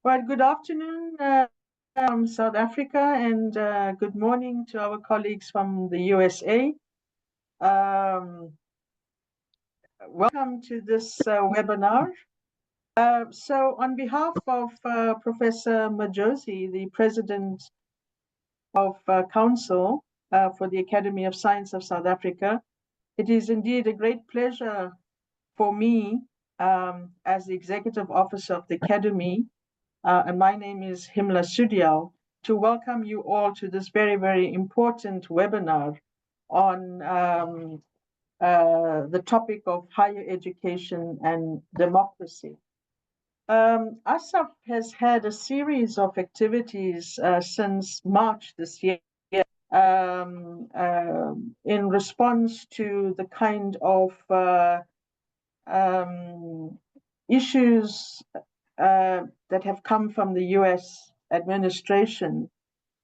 Well, good afternoon from South Africa and good morning to our colleagues from the USA. Um, Welcome to this webinar. So on behalf of Professor Majosi, the President of Council for the Academy of Science of South Africa, it is indeed a great pleasure for me as the Executive Officer of the Academy, and my name is Himla Sudial, to welcome you all to this very, very important webinar on the topic of higher education and democracy. ASSAf has had a series of activities since March this year in response to the kind of issues that have come from the US administration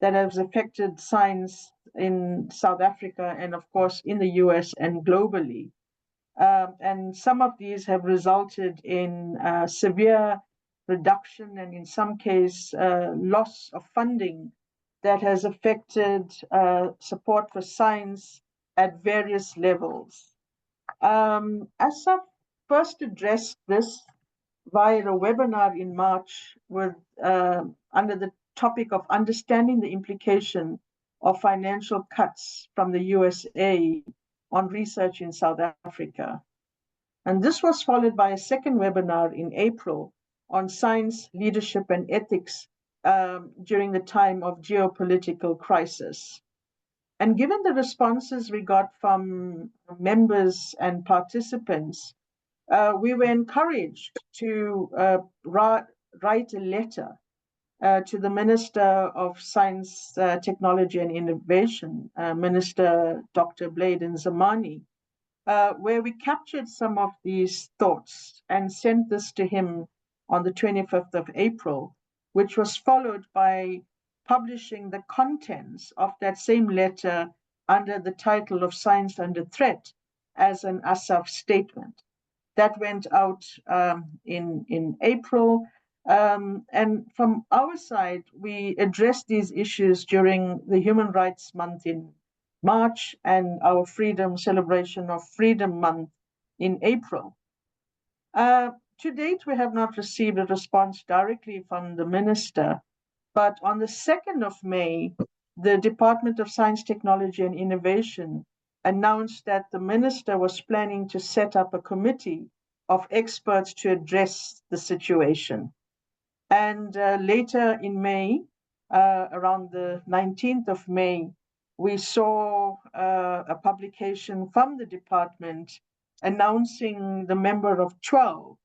that has affected science in South Africa and, of course, in the US and globally. And some of these have resulted in severe reduction and, in some case, loss of funding that has affected support for science at various levels. ASSAf first addressed this via a webinar in March with under the topic of understanding the implication of financial cuts from the USA on research in South Africa. And this was followed by a second webinar in April on science, leadership, and ethics during the time of geopolitical crisis. And given the responses we got from members and participants, we were encouraged to write a letter to the Minister of Science, Technology and Innovation, Minister Dr. Blade Nzimande, where we captured some of these thoughts and sent this to him on the 25th of April, which was followed by publishing the contents of that same letter under the title of Science Under Threat as an ASSAf statement. That went out in April. And from our side, we addressed these issues during the Human Rights Month in March and our Freedom Celebration of Freedom Month in April. To date, we have not received a response directly from the minister, but on the 2nd of May, the Department of Science, Technology and Innovation announced that the minister was planning to set up a committee of experts to address the situation. And later in May, around the 19th of May, we saw a publication from the department announcing the member of 12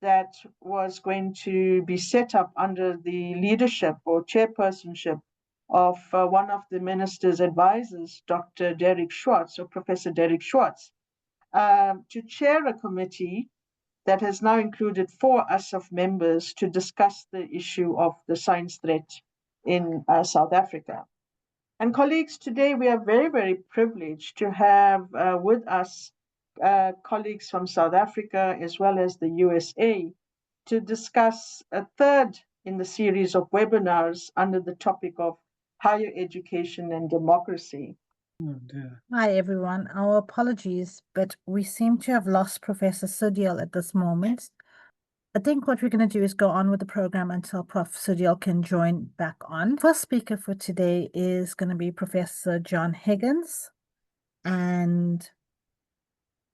that was going to be set up under the leadership or chairpersonship of one of the minister's advisors, Dr. Derek Schwartz, or Professor Derek Schwartz, to chair a committee that has now included 4 ASSAf members to discuss the issue of the science threat in South Africa. And colleagues, today we are very, very privileged to have with us colleagues from South Africa as well as the USA to discuss a third in the series of webinars under the topic of higher education and democracy. Oh dear. Hi everyone, our apologies, but we seem to have lost Professor Sudial at this moment. I think what we're going to do is go on with the program until Prof. Sudial can join back on. First speaker for today is going to be Professor John Higgins, and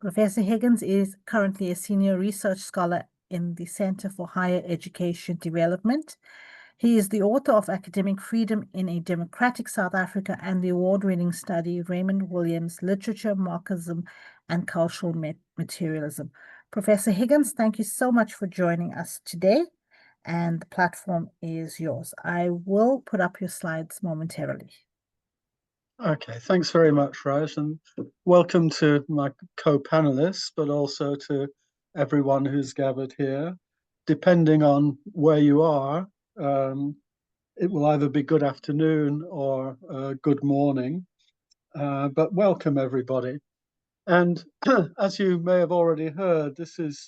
Professor Higgins is currently a senior research scholar in the Center for Higher Education Development. He is the author of Academic Freedom in a Democratic South Africa and the award-winning study Raymond Williams, Literature, Marxism, and Cultural Materialism. Professor Higgins, thank you so much for joining us today, and the platform is yours. I will put up your slides momentarily. Okay, thanks very much, Rose, and welcome to my co-panelists, but also to everyone who's gathered here. Depending on where you are, it will either be good afternoon or good morning, but welcome everybody. And as you may have already heard, this is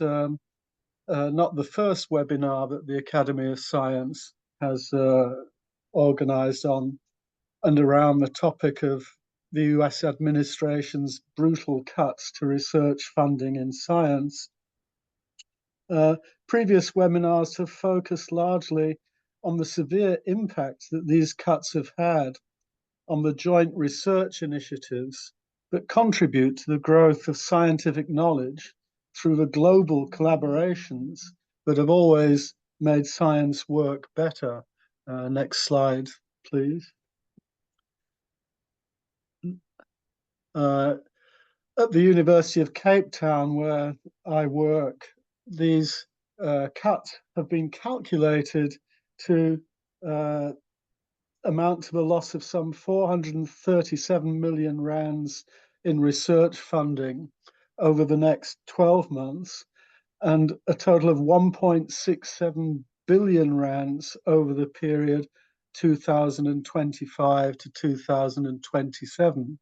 not the first webinar that the Academy of Science has organized on and around the topic of the US administration's brutal cuts to research funding in science. Previous webinars have focused largely on the severe impact that these cuts have had on the joint research initiatives that contribute to the growth of scientific knowledge through the global collaborations that have always made science work better. Next slide, please. At the University of Cape Town, where I work, these cuts have been calculated to amount to the loss of some 437 million rands in research funding over the next 12 months, and a total of 1.67 billion rands over the period 2025 to 2027.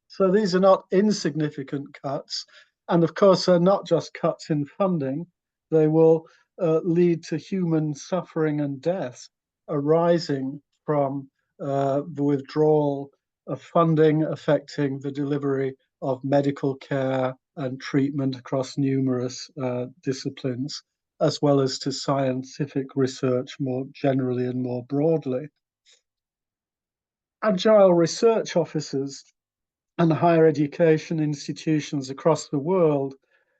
So these are not insignificant cuts. And of course, they're not just cuts in funding. They will lead to human suffering and death arising from the withdrawal of funding affecting the delivery of medical care and treatment across numerous disciplines, as well as to scientific research more generally and more broadly. Agile research officers and higher education institutions across the world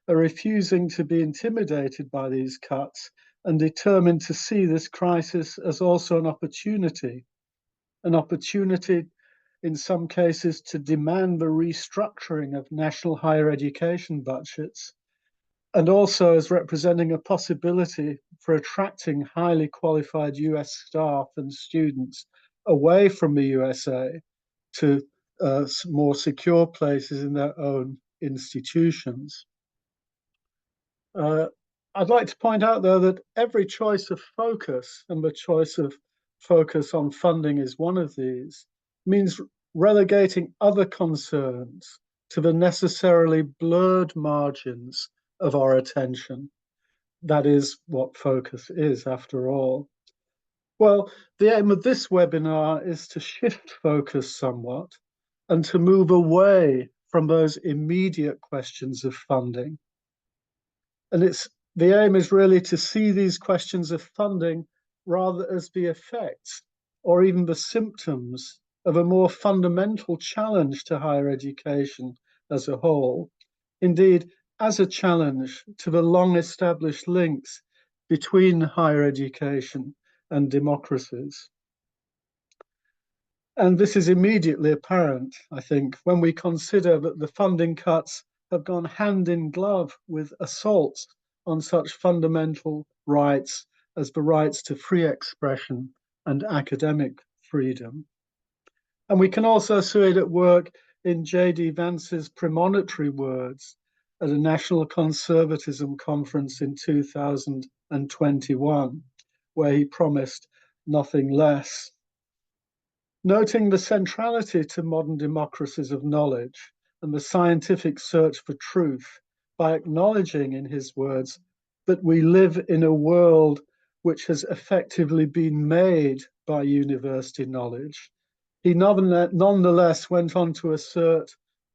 are refusing to be intimidated by these cuts and determined to see this crisis as also an opportunity in some cases to demand the restructuring of national higher education budgets, and also as representing a possibility for attracting highly qualified US staff and students away from the USA to more secure places in their own institutions. I'd like to point out, though, that every choice of focus, and the choice of focus on funding is one of these, means relegating other concerns to the necessarily blurred margins of our attention. That is what focus is, after all. Well, the aim of this webinar is to shift focus somewhat and to move away from those immediate questions of funding. And the aim is really to see these questions of funding rather as the effects or even the symptoms of a more fundamental challenge to higher education as a whole. Indeed, as a challenge to the long established links between higher education and democracies. And this is immediately apparent, I think, when we consider that the funding cuts have gone hand in glove with assaults on such fundamental rights as the rights to free expression and academic freedom. And we can also see it at work in J.D. Vance's premonitory words at a National Conservatism conference in 2021, where he promised nothing less. Noting the centrality to modern democracies of knowledge and the scientific search for truth, by acknowledging, in his words, that we live in a world which has effectively been made by university knowledge, he nonetheless went on to assert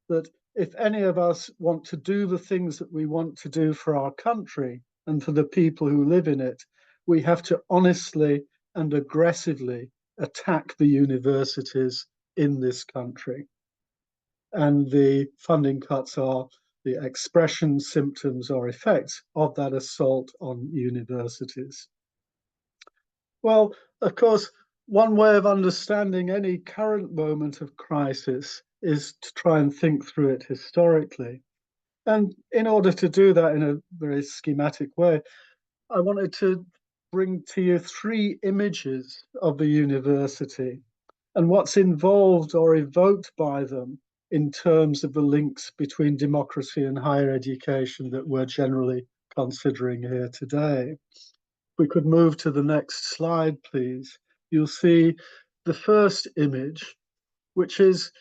that if any of us want to do the things that we want to do for our country and for the people who live in it, we have to honestly and aggressively attack the universities in this country. And the funding cuts are the expression, symptoms, or effects of that assault on universities. Well, of course, one way of understanding any current moment of crisis is to try and think through it historically. And in order to do that in a very schematic way, I wanted to bring to you three images of the university and what's involved or evoked by them in terms of the links between democracy and higher education that we're generally considering here today. If we could move to the next slide, please. You'll see the first image, which is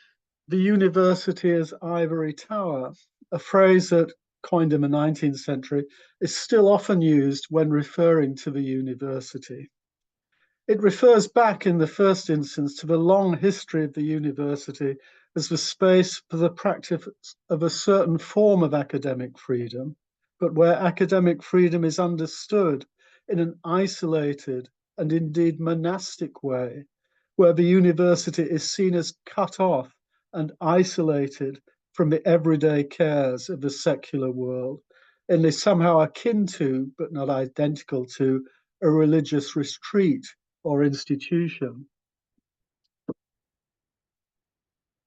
the university as ivory tower, a phrase that coined in the 19th century, is still often used when referring to the university. It refers back in the first instance to the long history of the university as the space for the practice of a certain form of academic freedom, but where academic freedom is understood in an isolated and indeed monastic way, where the university is seen as cut off and isolated from the everyday cares of the secular world, and is somehow akin to, but not identical to, a religious retreat or institution.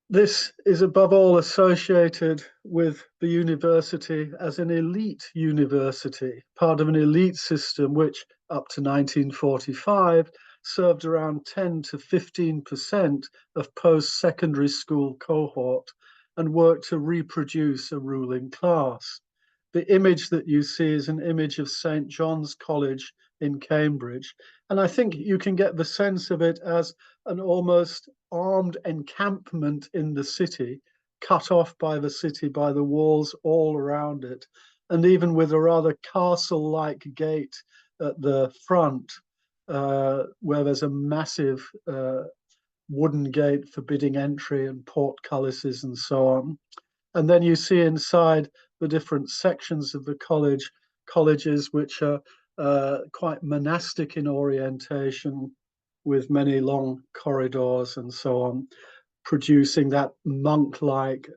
This is above all associated with the university as an elite university, part of an elite system which, up to 1945, served around 10 to 15% of post-secondary school cohort and worked to reproduce a ruling class. The image that you see is an image of St. John's College in Cambridge, and I think you can get the sense of it as an almost armed encampment in the city, cut off by the city by the walls all around it, and even with a rather castle-like gate at the front, where there's a massive wooden gate forbidding entry and portcullises and so on. And then you see inside the different sections of the colleges which are quite monastic in orientation, with many long corridors and so on, producing that monk-like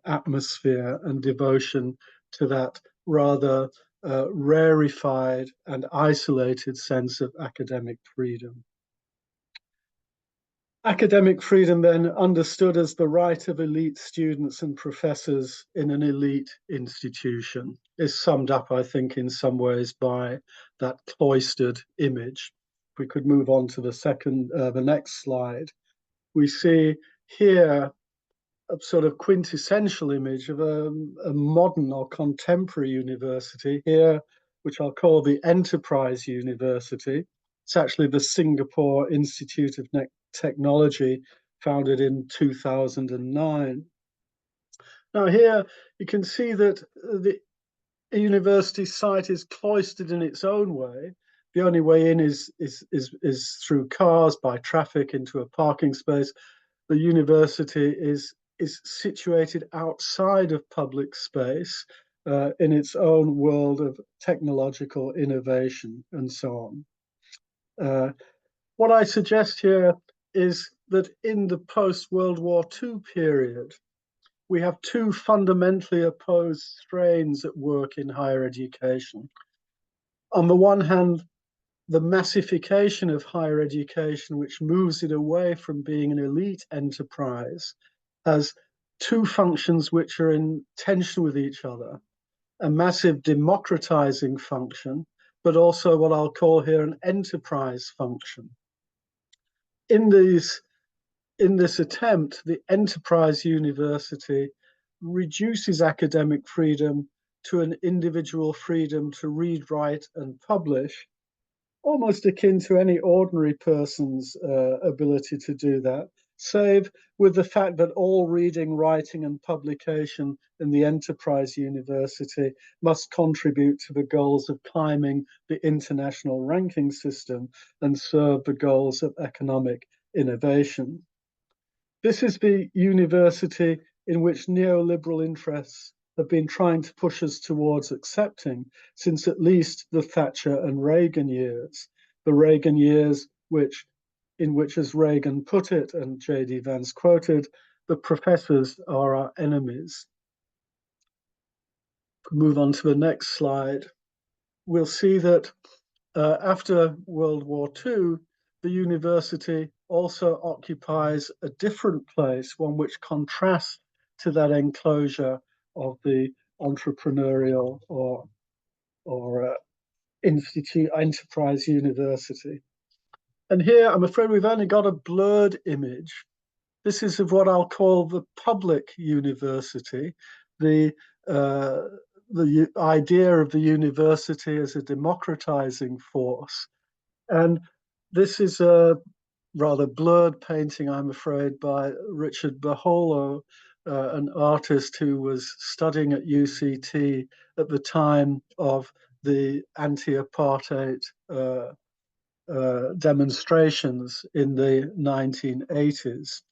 atmosphere and devotion to that rather rarefied and isolated sense of academic freedom. Academic freedom, then, understood as the right of elite students and professors in an elite institution, is summed up, I think, in some ways by that cloistered image. If we could move on to the next slide, we see here a sort of quintessential image of a modern or contemporary university here, which I'll call the Enterprise University. It's actually the Singapore Institute of Technology, founded in 2009. Now here you can see that the university site is cloistered in its own way. The only way in is through cars, by traffic into a parking space. The university is situated outside of public space in its own world of technological innovation and so on. What I suggest here is that in the post-World War II period, we have two fundamentally opposed strains at work in higher education. On the one hand, the massification of higher education, which moves it away from being an elite enterprise, has two functions which are in tension with each other: a massive democratizing function, but also what I'll call here an enterprise function. In this attempt, the Enterprise University reduces academic freedom to an individual freedom to read, write, and publish, almost akin to any ordinary person's ability to do that, save with the fact that all reading, writing, and publication in the Enterprise University must contribute to the goals of climbing the international ranking system and serve the goals of economic innovation. This is the university in which neoliberal interests have been trying to push us towards accepting since at least the Thatcher and Reagan years. The Reagan years in which, as Reagan put it, and J.D. Vance quoted, the professors are our enemies. Move on to the next slide. We'll see that after World War II, the university also occupies a different place, one which contrasts to that enclosure of the entrepreneurial or institute enterprise university. And here, I'm afraid we've only got a blurred image. This is of what I'll call the public university, the idea of the university as a democratizing force. And this is a rather blurred painting, I'm afraid, by Richard Baholo an artist who was studying at UCT at the time of the anti-apartheid demonstrations in the 1980s.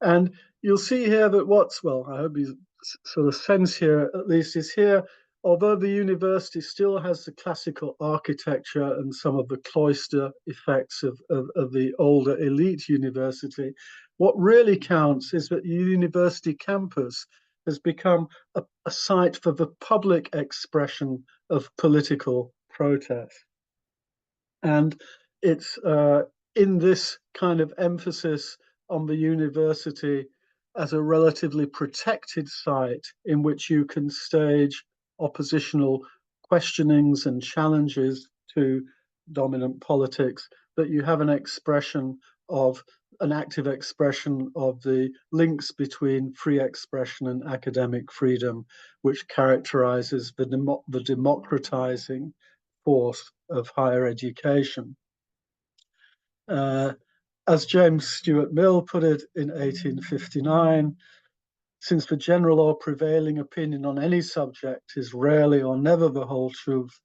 And you'll see here that I hope you sort of sense here, at least, is here, although the university still has the classical architecture and some of the cloister effects of the older elite university, what really counts is that the university campus has become a site for the public expression of political protest. And it's in this kind of emphasis on the university as a relatively protected site in which you can stage oppositional questionings and challenges to dominant politics, that you have an active expression of the links between free expression and academic freedom, which characterizes the democratizing force of higher education. As James Stuart Mill put it in 1859, since the general or prevailing opinion on any subject is rarely or never the whole truth,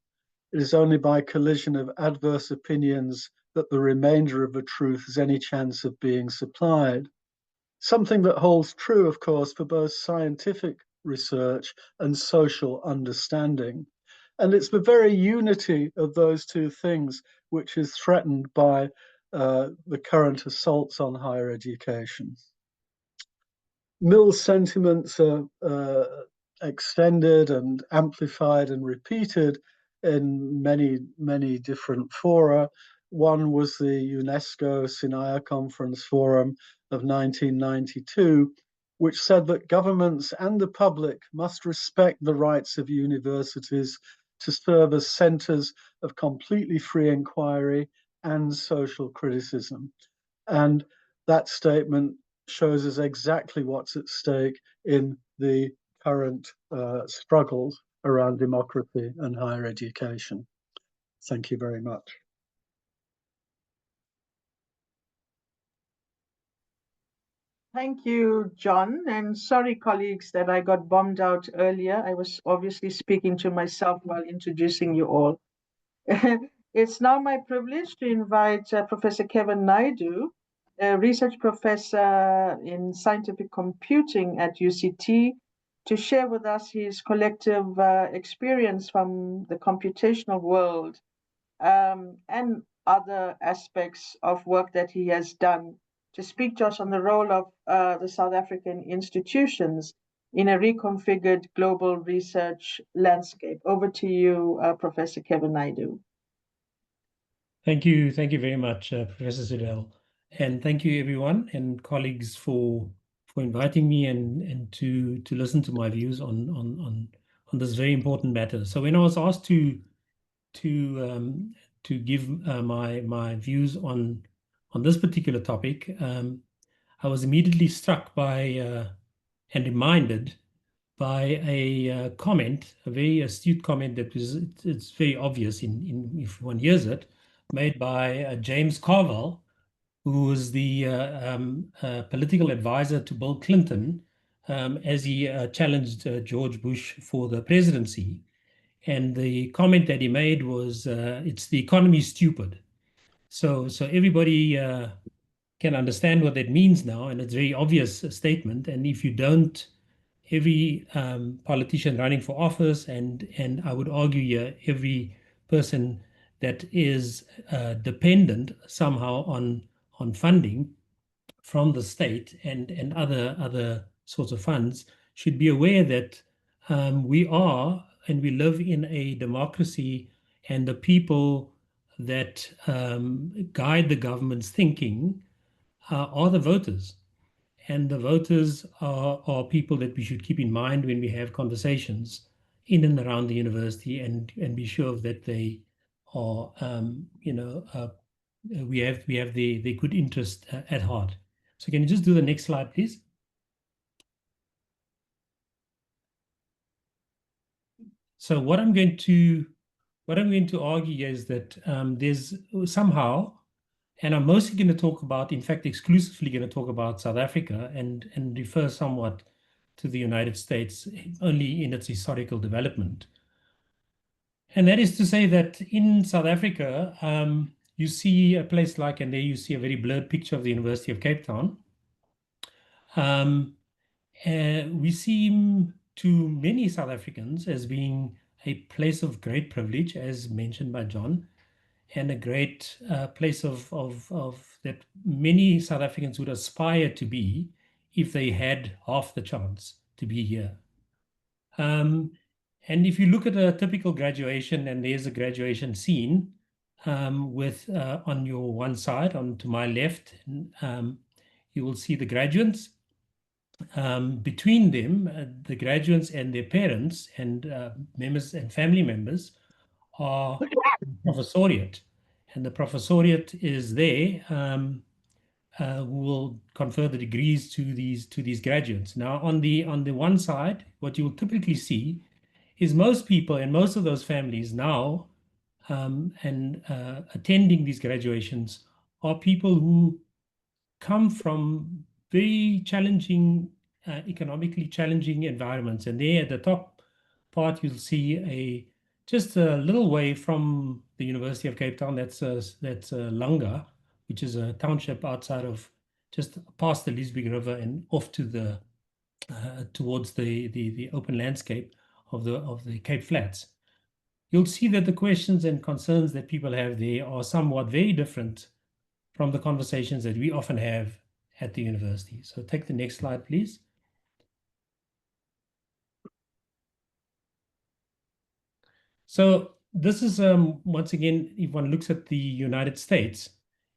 it is only by collision of adverse opinions that the remainder of the truth has any chance of being supplied. Something that holds true, of course, for both scientific research and social understanding. And it's the very unity of those two things which is threatened by the current assaults on higher education. Mill's sentiments are extended and amplified and repeated in many, many different fora. One was the UNESCO Sinaia Conference Forum of 1992, which said that governments and the public must respect the rights of universities to serve as centers of completely free inquiry and social criticism. And that statement shows us exactly what's at stake in the current struggles around democracy and higher education. Thank you very much. Thank you, John. And sorry, colleagues, that I got bombed out earlier. I was obviously speaking to myself while introducing you all. It's now my privilege to invite Professor Kevin Naidu, a research professor in scientific computing at UCT, to share with us his collective experience from the computational world and other aspects of work that he has done, to speak to us on the role of the South African institutions in a reconfigured global research landscape. Over to you, Professor Kevin Naidu. Thank you very much, Professor Sudel, and thank you everyone and colleagues for inviting me and to listen to my views on this very important matter. So when I was asked to give my views on this particular topic, I was immediately struck by and reminded by a comment, a very astute comment that it's very obvious if one hears it, made by James Carville, who was the political advisor to Bill Clinton as he challenged George Bush for the presidency. And the comment that he made was, it's the economy stupid. So everybody can understand what that means now, and it's a very obvious statement. And if you don't, every politician running for office, and I would argue here, every person that is dependent somehow on funding from the state and other sorts of funds should be aware that we are and we live in a democracy, and the people that guide the government's thinking are the voters. And the voters are people that we should keep in mind when we have conversations in and around the university, and be sure that they are, we have the good interest at heart. So can you just do the next slide, please? So what I'm going to argue is that there's somehow And I'm mostly going to talk about, in fact, exclusively going to talk about South Africa and refer somewhat to the United States only in its historical development. And that is to say that in South Africa, you see a place like, and there you see a very blurred picture of the University of Cape Town. We seem to many South Africans as being a place of great privilege, as mentioned by John, and a great place of that many South Africans would aspire to be if they had half the chance to be here. And if you look at a typical graduation, and there's a graduation scene with on your one side, on to my left, you will see the graduates. Between them, the graduates and their parents and members and family members are professoriate, and the professoriate is there who will confer the degrees to these graduates. Now, on the one side, what you will typically see is most people and most of those families now attending these graduations are people who come from very challenging, economically challenging environments. And there at the top part, you'll see just a little way from the University of Cape Town. That's Langa, which is a township outside of, just past the Liesbeek River and off to the towards the open landscape of the Cape Flats. You'll see that the questions and concerns that people have there are somewhat very different from the conversations that we often have at the university. So take the next slide, please. So this is, once again, if one looks at the United States,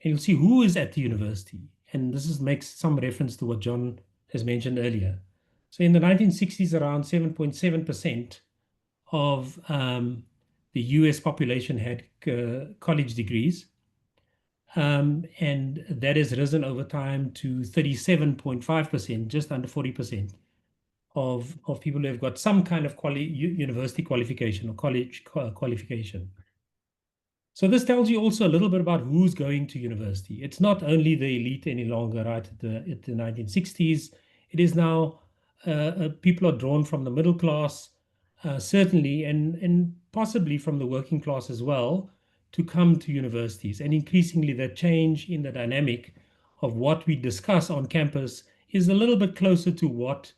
and you'll see who is at the university. And this makes some reference to what John has mentioned earlier. So in the 1960s, around 7.7% of the US population had college degrees. And that has risen over time to 37.5%, just under 40% of people who have got some kind of university qualification or college qualification. So this tells you also a little bit about who's going to university. It's not only the elite any longer, right? At the 1960s, it is now people are drawn from the middle class, certainly, and possibly from the working class as well, to come to universities. And increasingly, that change in the dynamic of what we discuss on campus is a little bit closer to what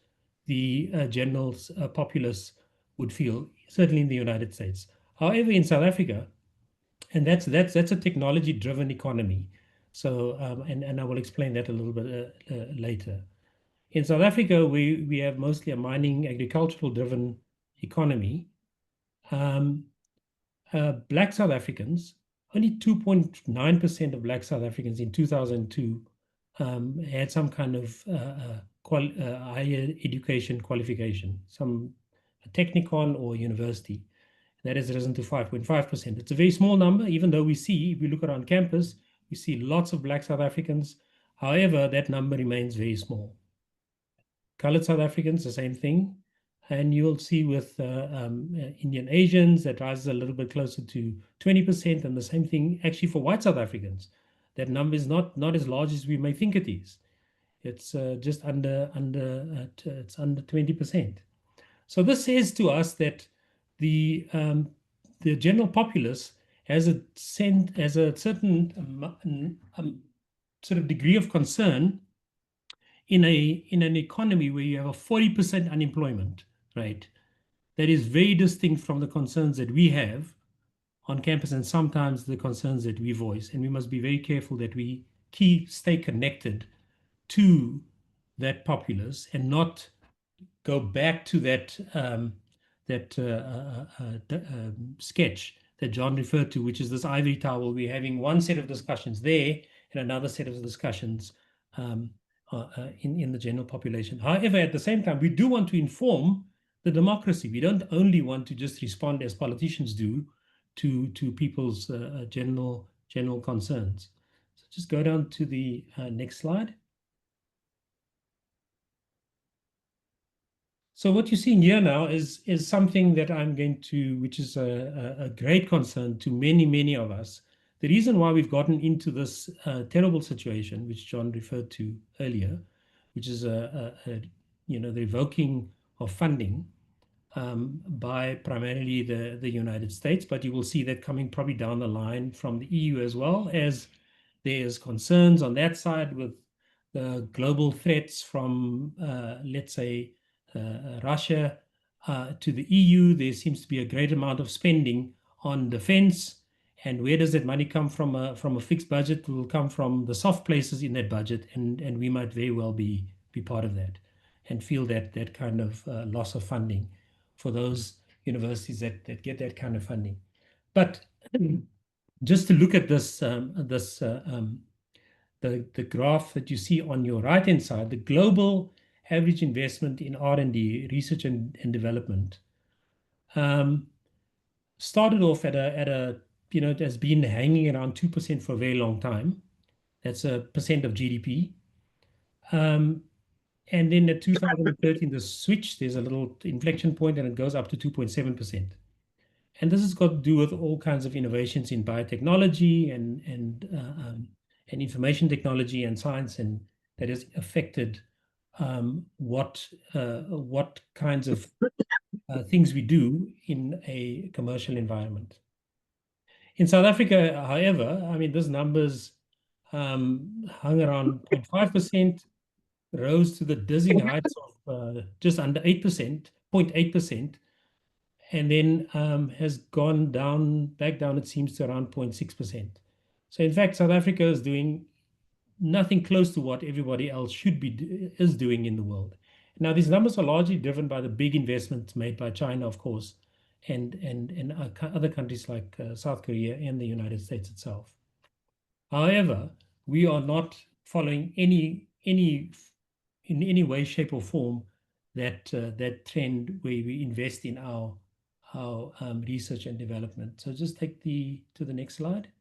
the general populace would feel, certainly in the United States. However, in South Africa, and that's a technology-driven economy. So, and I will explain that a little bit later. In South Africa, we have mostly a mining, agricultural-driven economy. Black South Africans, only 2.9% of Black South Africans in 2002 had some kind of higher education qualification, some technicon or university. That has risen to 5.5%. It's a very small number, even though we see, if we look around campus, we see lots of Black South Africans. However, that number remains very small. Colored South Africans, the same thing. And you'll see with Indian Asians, that rises a little bit closer to 20%, and the same thing actually for white South Africans. That number is not as large as we may think it is. It's just under 20%. So this says to us that the general populace has a certain sort of degree of concern in an economy where you have a 40% unemployment rate. That is very distinct from the concerns that we have on campus, and sometimes the concerns that we voice. And we must be very careful that we stay connected to that populace and not go back to that sketch that John referred to, which is this ivory tower. We're having one set of discussions there and another set of discussions in the general population. However, at the same time, we do want to inform the democracy. We don't only want to just respond as politicians do to people's general concerns. So just go down to the next slide. So what you're seeing here now is something that I'm going to, which is a great concern to many of us, the reason why we've gotten into this terrible situation, which John referred to earlier, which is the revoking of funding by primarily the United States, but you will see that coming probably down the line from the EU as well, as there's concerns on that side with the global threats from, let's say, Russia to the EU. There seems to be a great amount of spending on defense. And where does that money come from? From a fixed budget? It will come from the soft places in that budget, and we might very well be part of that and feel that kind of loss of funding for those universities that get that kind of funding. But just to look at this, the graph that you see on your right-hand side, the global average investment in R&D, research and development, started off at a it has been hanging around 2% for a very long time. That's a percent of GDP. And then at 2013, the switch, there's a little inflection point and it goes up to 2.7%. And this has got to do with all kinds of innovations in biotechnology and information technology and science, and that has affected what kinds of things we do in a commercial environment. In South Africa, however, I mean, those numbers hung around 0.5%, rose to the dizzying heights of just under 8%, 0.8%, and then has gone back down, it seems, to around 0.6%. So in fact, South Africa is doing nothing close to what everybody else is doing in the world. Now, these numbers are largely driven by the big investments made by China, of course, and other countries like South Korea and the United States itself. However, we are not following in any way, shape, or form that trend where we invest in our research and development. So just take to the next slide.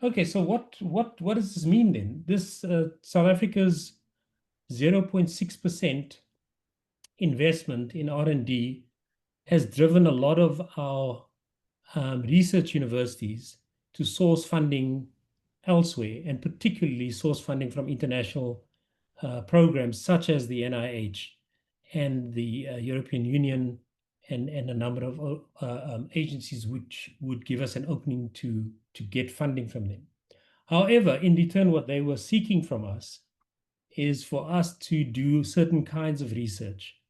Okay, so what does this mean then? This South Africa's 0.6% investment in R&D has driven a lot of our research universities to source funding elsewhere, and particularly source funding from international programs such as the NIH and the European Union and a number of agencies which would give us an opening to get funding from them. However, in return, what they were seeking from us is for us to do certain kinds of research.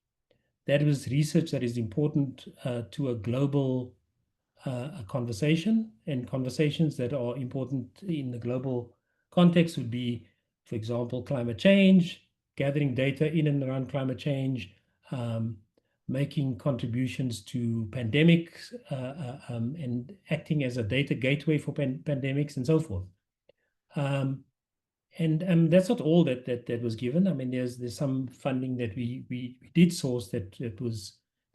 That was research that is important to a global conversation, and conversations that are important in the global context would be, for example, climate change, gathering data in and around climate change, making contributions to pandemics, and acting as a data gateway for pandemics and so forth. And that's not all that was given. I mean, there's some funding that we did source that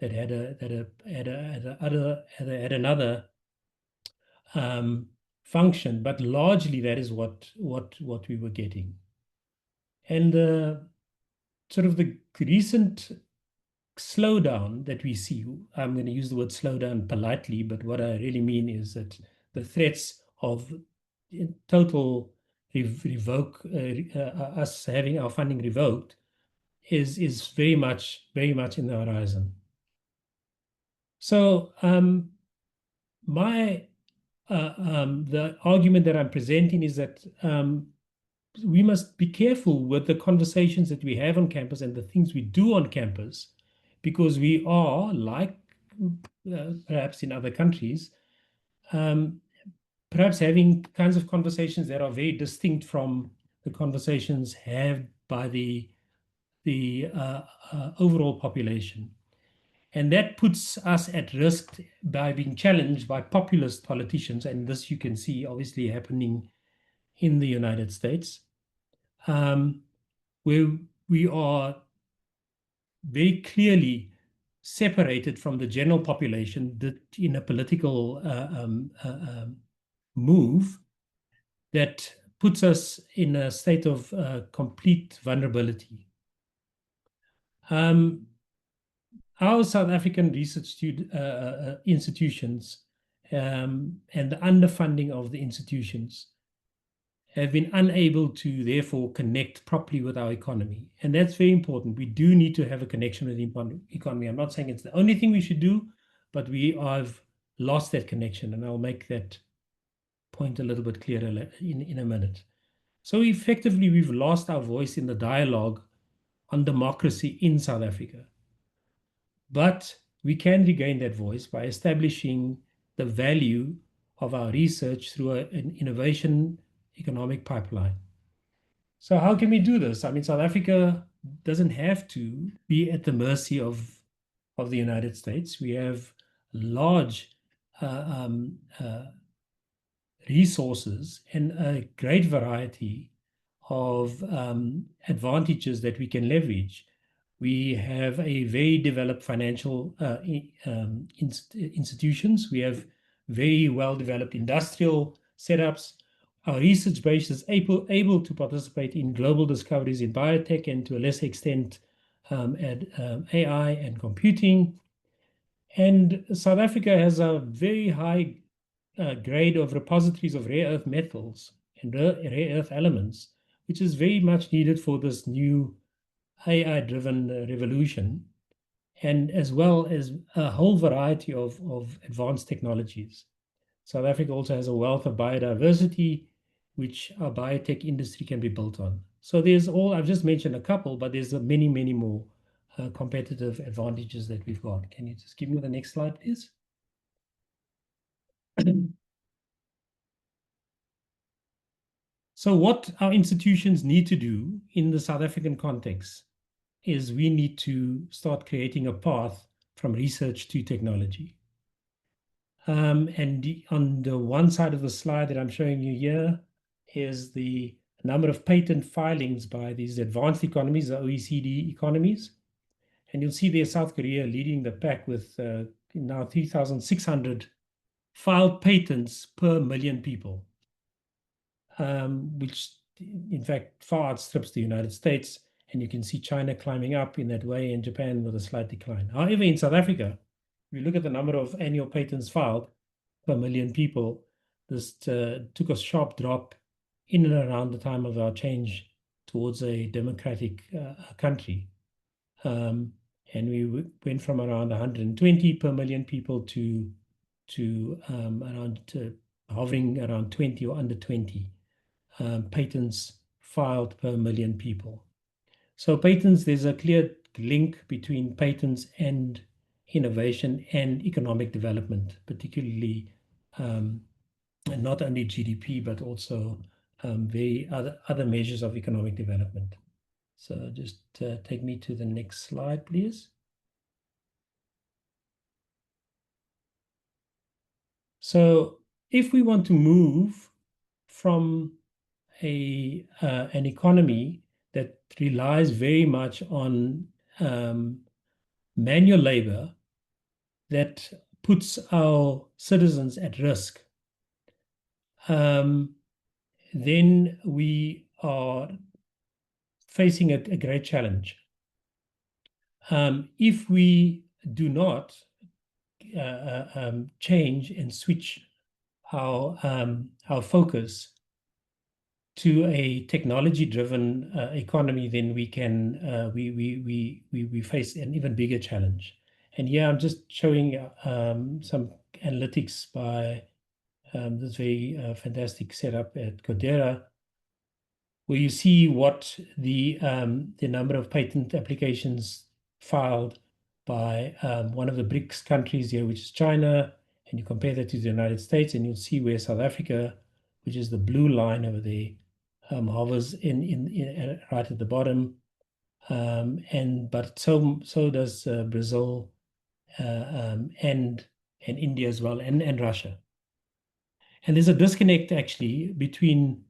had another function, but largely that is what we were getting. And sort of the recent slowdown that we see, I'm going to use the word slowdown politely, but what I really mean is that the threats of total us having our funding revoked is very much in the horizon. So the argument that I'm presenting is that we must be careful with the conversations that we have on campus and the things we do on campus, because we are, like perhaps in other countries, perhaps having kinds of conversations that are very distinct from the conversations had by the overall population. And that puts us at risk by being challenged by populist politicians. And this you can see obviously happening in the United States, where we are very clearly separated from the general population that in a political move that puts us in a state of complete vulnerability. our South African research institutions and the underfunding of the institutions have been unable to therefore connect properly with our economy. And that's very important. We do need to have a connection with the economy. I'm not saying it's the only thing we should do, but we have lost that connection. And I'll make that point a little bit clearer in a minute. So effectively, we've lost our voice in the dialogue on democracy in South Africa. But we can regain that voice by establishing the value of our research through an innovation economic pipeline. So how can we do this? I mean, South Africa doesn't have to be at the mercy of the United States. We have large resources and a great variety of advantages that we can leverage. We have a very developed financial institutions. We have very well-developed industrial setups. Our research base is able to participate in global discoveries in biotech and to a lesser extent at AI and computing. And South Africa has a very high grade of repositories of rare earth metals and rare earth elements, which is very much needed for this new AI-driven revolution, and as well as a whole variety of advanced technologies. South Africa also has a wealth of biodiversity, which our biotech industry can be built on. So there's I've just mentioned a couple, but there's many, many more competitive advantages that we've got. Can you just give me the next slide, please? So what our institutions need to do in the South African context is we need to start creating a path from research to technology. And on the one side of the slide that I'm showing you here is the number of patent filings by these advanced economies, the OECD economies. And you'll see there South Korea leading the pack with now 3,600 filed patents per million people, which in fact far outstrips the United States. And you can see China climbing up in that way and Japan with a slight decline. However, in South Africa, if you look at the number of annual patents filed per million people, this took a sharp drop in and around the time of our change towards a democratic country. And we went from around 120 per million people to hovering around 20 or under 20 patents filed per million people. So patents, there's a clear link between patents and innovation and economic development, particularly not only GDP, but also other measures of economic development. So just take me to the next slide, please. So if we want to move from an economy that relies very much on manual labor that puts our citizens at risk, then we are facing a great challenge. If we do not change and switch our focus to a technology-driven economy, then we can we face an even bigger challenge. And here I'm just showing some analytics by this very fantastic setup at Codera, where you see what the number of patent applications filed by one of the BRICS countries here, which is China, and you compare that to the United States, and you'll see where South Africa, which is the blue line over there, hovers in right at the bottom, but so does Brazil and India as well, and Russia. And there's a disconnect actually between,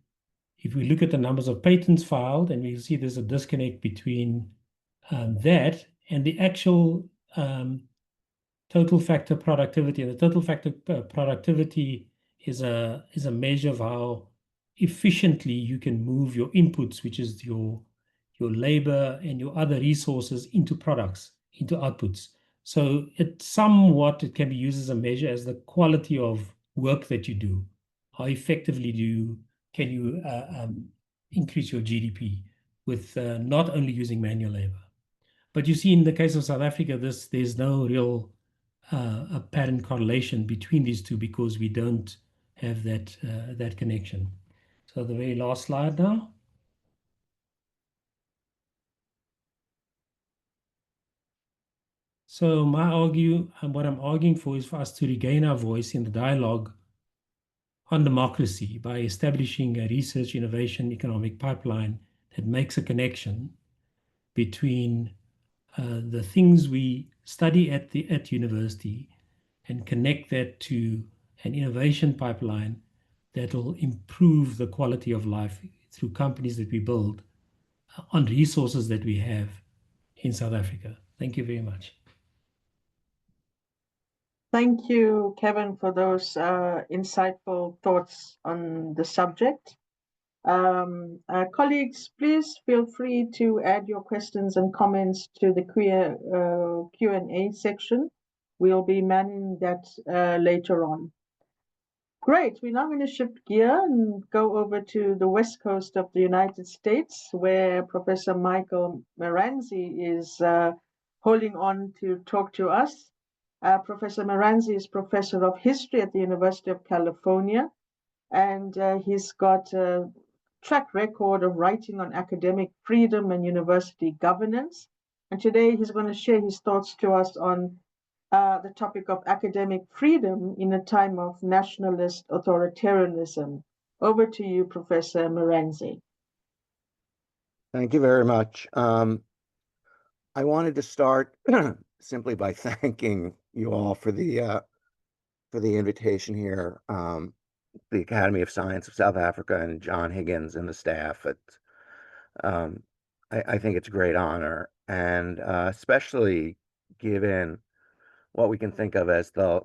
if we look at the numbers of patents filed, and we see there's a disconnect between that and the actual total factor productivity. And the total factor productivity is a measure of how efficiently you can move your inputs, which is your labor and your other resources, into products, into outputs. So it can be used as a measure as the quality of work that you do. How effectively can you increase your GDP with not only using manual labor. But you see, in the case of South Africa, there's no real apparent correlation between these two because we don't have that connection. So the very last slide now. So what I'm arguing for is for us to regain our voice in the dialogue on democracy by establishing a research innovation economic pipeline that makes a connection between the things we study at university and connect that to an innovation pipeline that will improve the quality of life through companies that we build on resources that we have in South Africa. Thank you very much. Thank you, Kevin, for those insightful thoughts on the subject. Colleagues, please feel free to add your questions and comments to the Q&A section. We'll be manning that later on. Great, we're now going to shift gear and go over to the west coast of the United States, where Professor Michael Maranzi is holding on to talk to us. Professor Maranzi is Professor of History at the University of California, and he's got a track record of writing on academic freedom and university governance. And today he's going to share his thoughts to us on the topic of academic freedom in a time of nationalist authoritarianism. Over to you, Professor Maranzi. Thank you very much. I wanted to start simply by thanking you all for the invitation here, the Academy of Science of South Africa and John Higgins and the staff. I think it's a great honor, and especially given what we can think of as the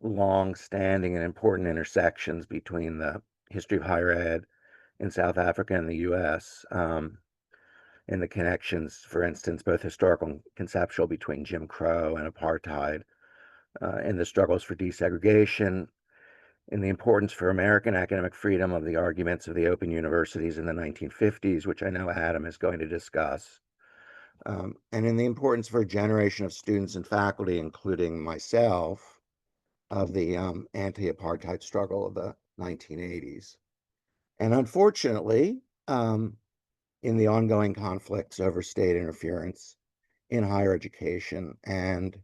long-standing and important intersections between the history of higher ed in South Africa and the U.S., and the connections, for instance, both historical and conceptual, between Jim Crow and apartheid, and the struggles for desegregation, and the importance for American academic freedom of the arguments of the open universities in the 1950s, which I know Adam is going to discuss, and in the importance for a generation of students and faculty, including myself, of the anti-apartheid struggle of the 1980s. And unfortunately, in the ongoing conflicts over state interference in higher education and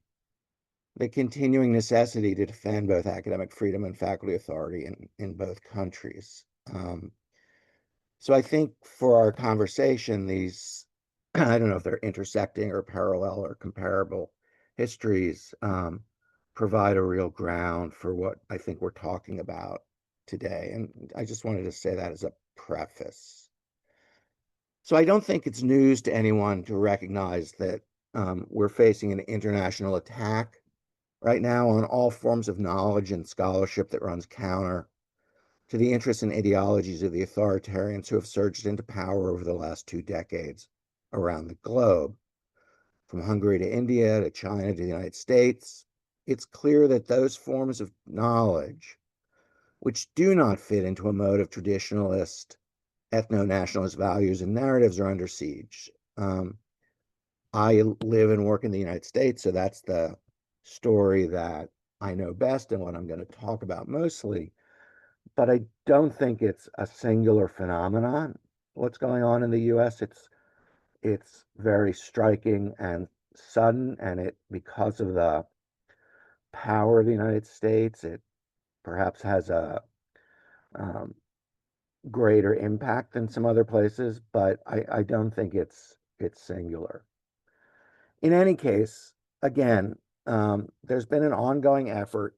the continuing necessity to defend both academic freedom and faculty authority in both countries. So I think for our conversation, these, I don't know if they're intersecting or parallel or comparable histories, provide a real ground for what I think we're talking about today. And I just wanted to say that as a preface. So I don't think it's news to anyone to recognize that we're facing an international attack right now on all forms of knowledge and scholarship that runs counter to the interests and ideologies of the authoritarians who have surged into power over the last 2 decades around the globe. From Hungary to India to China to the United States, it's clear that those forms of knowledge, which do not fit into a mode of traditionalist ethno-nationalist values and narratives, are under siege. I live and work in the United States, so that's the story that I know best and what I'm going to talk about mostly. But I don't think it's a singular phenomenon, what's going on in the US. It's very striking and sudden, and because of the power of the United States, it perhaps has a greater impact than some other places, but I don't think it's singular. In any case, again, there's been an ongoing effort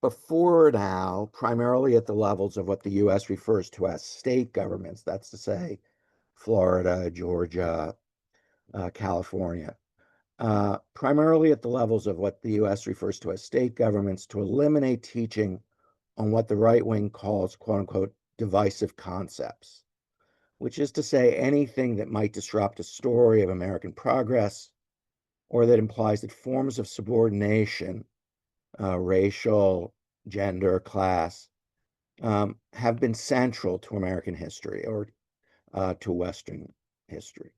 before now, primarily at the levels of what the U.S. refers to as state governments, that's to say, Florida, Georgia, California, primarily at the levels of what the U.S. refers to as state governments, to eliminate teaching on what the right wing calls, quote unquote, divisive concepts, which is to say anything that might disrupt a story of American progress or that implies that forms of subordination, racial, gender, class, have been central to American history or to Western history.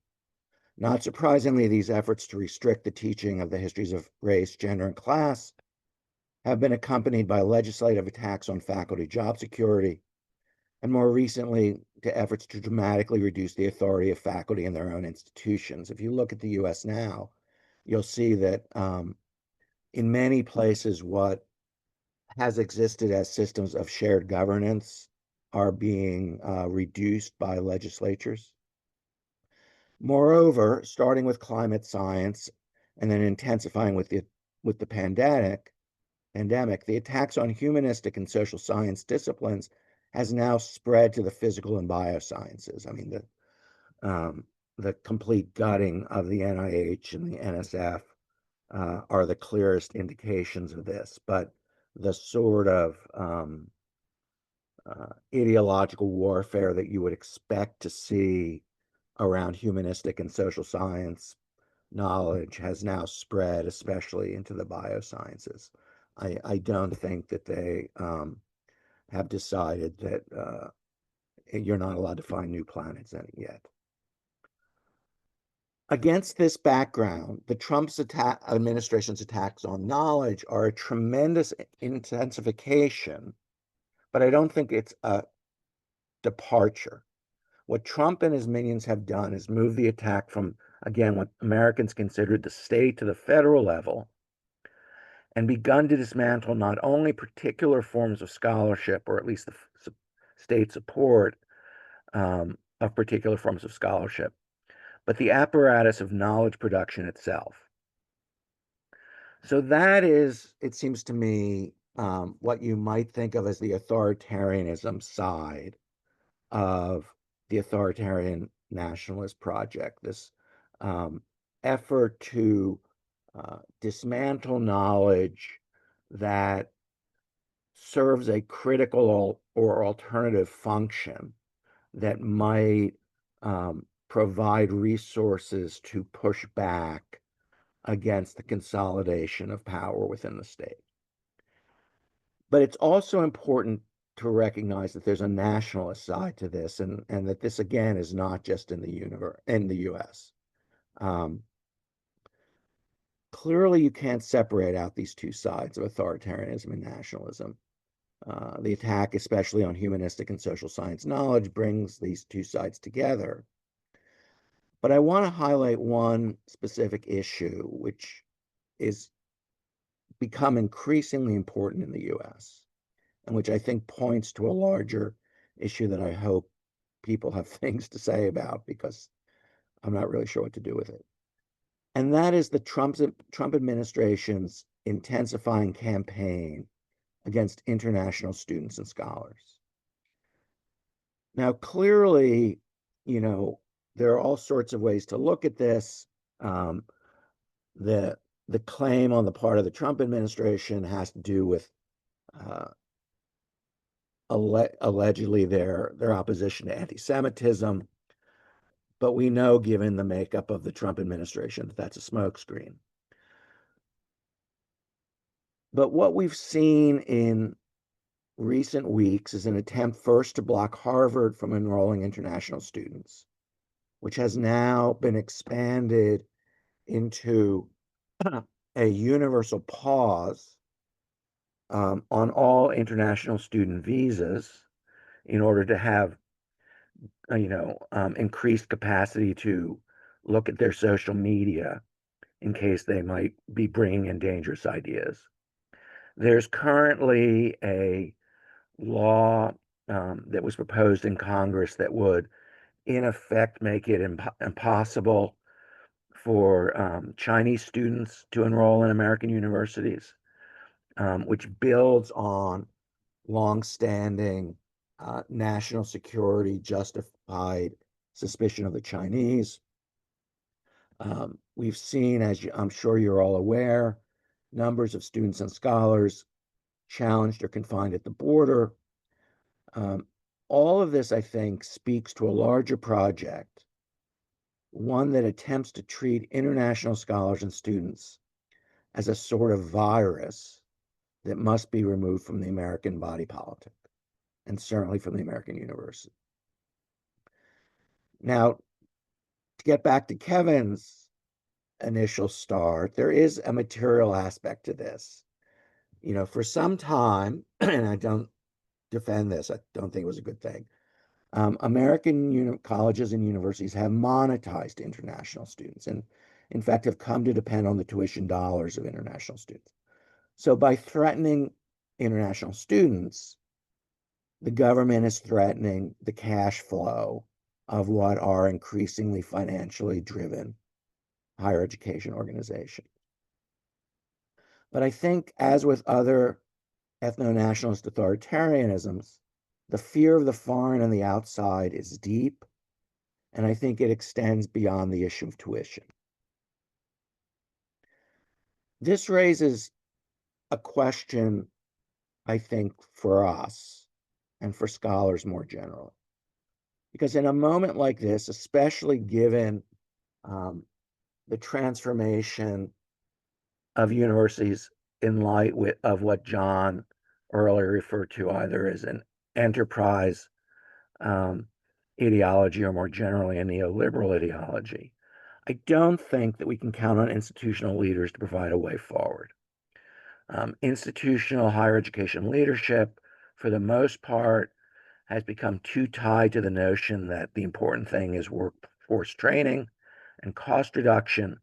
Not surprisingly, these efforts to restrict the teaching of the histories of race, gender, and class have been accompanied by legislative attacks on faculty job security, and more recently, to efforts to dramatically reduce the authority of faculty in their own institutions. If you look at the US now, you'll see that in many places, what has existed as systems of shared governance are being reduced by legislatures. Moreover, starting with climate science and then intensifying with the pandemic, the attacks on humanistic and social science disciplines has now spread to the physical and biosciences. I mean, the complete gutting of the NIH and the NSF are the clearest indications of this, but the sort of ideological warfare that you would expect to see around humanistic and social science knowledge has now spread, especially into the biosciences. I don't think that they have decided that you're not allowed to find new planets in it yet. Against this background, the Trump administration's attacks on knowledge are a tremendous intensification, but I don't think it's a departure. What Trump and his minions have done is move the attack from, again, what Americans considered the state to the federal level, and begun to dismantle not only particular forms of scholarship, or at least the state support of particular forms of scholarship, but the apparatus of knowledge production itself. So that is, it seems to me, what you might think of as the authoritarianism side of the authoritarian nationalist project, this effort to dismantle knowledge that serves a critical or alternative function that might provide resources to push back against the consolidation of power within the state. But it's also important to recognize that there's a nationalist side to this, and that this again is not just in the US. Clearly, you can't separate out these two sides of authoritarianism and nationalism. The attack, especially on humanistic and social science knowledge, brings these two sides together. But I want to highlight one specific issue, which is become increasingly important in the US, and which I think points to a larger issue that I hope people have things to say about, because I'm not really sure what to do with it. And that is the Trump administration's intensifying campaign against international students and scholars. Now, clearly, there are all sorts of ways to look at this. The claim on the part of the Trump administration has to do with allegedly their opposition to anti-Semitism. But we know, given the makeup of the Trump administration, that that's a smokescreen. But what we've seen in recent weeks is an attempt first to block Harvard from enrolling international students, which has now been expanded into a universal pause on all international student visas in order to have increased capacity to look at their social media in case they might be bringing in dangerous ideas. There's currently a law that was proposed in Congress that would, in effect, make it impossible for Chinese students to enroll in American universities, which builds on longstanding national security justified suspicion of the Chinese. We've seen, as I'm sure you're all aware, numbers of students and scholars challenged or confined at the border. All of this, I think, speaks to a larger project, one that attempts to treat international scholars and students as a sort of virus that must be removed from the American body politic, and certainly from the American university. Now, to get back to Kevin's initial start, there is a material aspect to this. You know, for some time, and I don't defend this, I don't think it was a good thing, American colleges and universities have monetized international students, and in fact have come to depend on the tuition dollars of international students. So by threatening international students, the government is threatening the cash flow of what are increasingly financially driven higher education organizations. But I think, as with other ethno-nationalist authoritarianisms, the fear of the foreign and the outside is deep, and I think it extends beyond the issue of tuition. This raises a question, I think, for us and for scholars more generally. Because in a moment like this, especially given the transformation of universities in light of what John earlier referred to either as an enterprise ideology or more generally a neoliberal ideology, I don't think that we can count on institutional leaders to provide a way forward. Institutional higher education leadership, for the most part, has become too tied to the notion that the important thing is workforce training and cost reduction,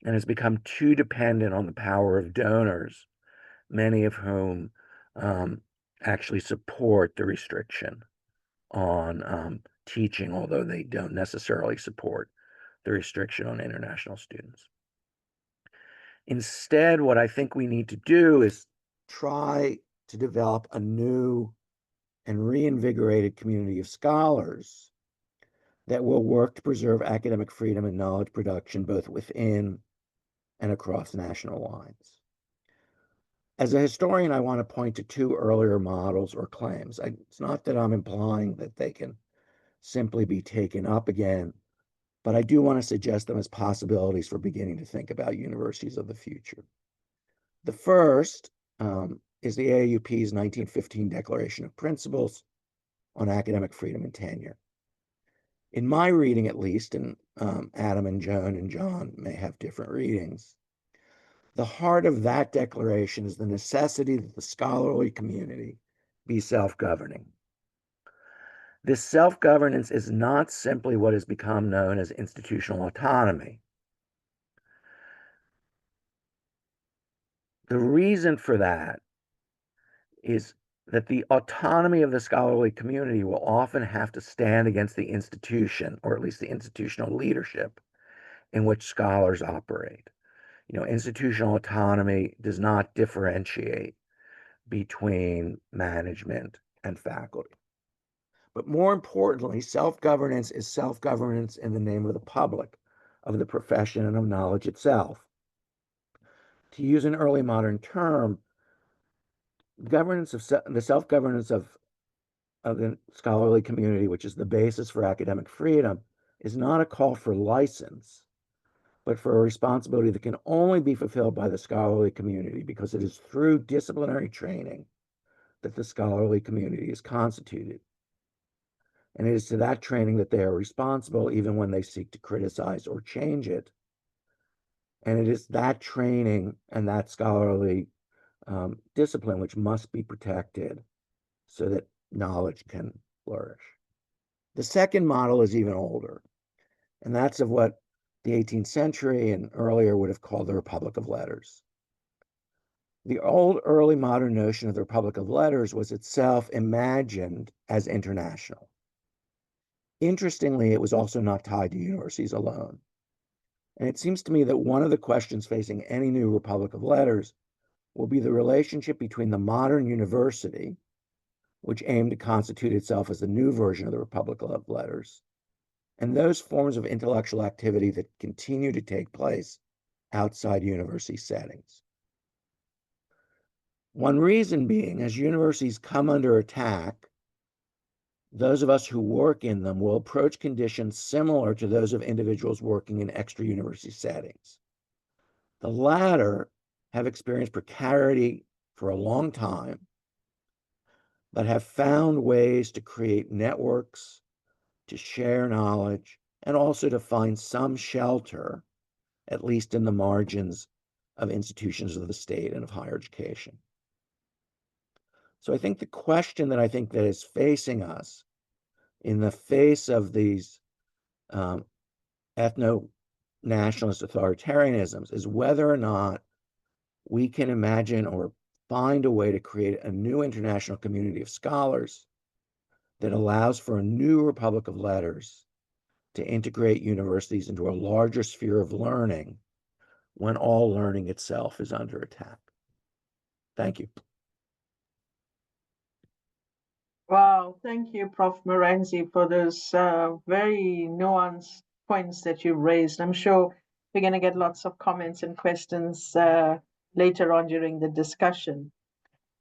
and has become too dependent on the power of donors, many of whom actually support the restriction on teaching, although they don't necessarily support the restriction on international students. Instead, what I think we need to do is try to develop a new and reinvigorated community of scholars that will work to preserve academic freedom and knowledge production both within and across national lines. As a historian, I want to point to two earlier models or claims. It's not that I'm implying that they can simply be taken up again, but I do want to suggest them as possibilities for beginning to think about universities of the future. The first is the AAUP's 1915 Declaration of Principles on Academic Freedom and Tenure. In my reading, at least, and Adam and Joan and John may have different readings, the heart of that declaration is the necessity that the scholarly community be self-governing. This self-governance is not simply what has become known as institutional autonomy. The reason for that is that the autonomy of the scholarly community will often have to stand against the institution, or at least the institutional leadership in which scholars operate. You know, institutional autonomy does not differentiate between management and faculty. But more importantly, self-governance is self-governance in the name of the public, of the profession, and of knowledge itself. To use an early modern term, the self-governance of the scholarly community, which is the basis for academic freedom, is not a call for license, but for a responsibility that can only be fulfilled by the scholarly community, because it is through disciplinary training that the scholarly community is constituted. And it is to that training that they are responsible, even when they seek to criticize or change it. And it is that training and that scholarly discipline which must be protected so that knowledge can flourish. The second model is even older, and that's of what the 18th century and earlier would have called the Republic of Letters. The old early modern notion of the Republic of Letters was itself imagined as international. Interestingly, it was also not tied to universities alone. And it seems to me that one of the questions facing any new Republic of Letters will be the relationship between the modern university, which aimed to constitute itself as the new version of the Republic of Letters, and those forms of intellectual activity that continue to take place outside university settings. One reason being, as universities come under attack those of us who work in them will approach conditions similar to those of individuals working in extra-university settings. The latter have experienced precarity for a long time, but have found ways to create networks, to share knowledge, and also to find some shelter, at least in the margins of institutions of the state and of higher education. So I think the question that is facing us in the face of these ethno-nationalist authoritarianisms is whether or not we can imagine or find a way to create a new international community of scholars that allows for a new republic of letters to integrate universities into a larger sphere of learning when all learning itself is under attack. Thank you. Wow, thank you, Prof. Morenzi, for those very nuanced points that you raised. I'm sure we're going to get lots of comments and questions later on during the discussion.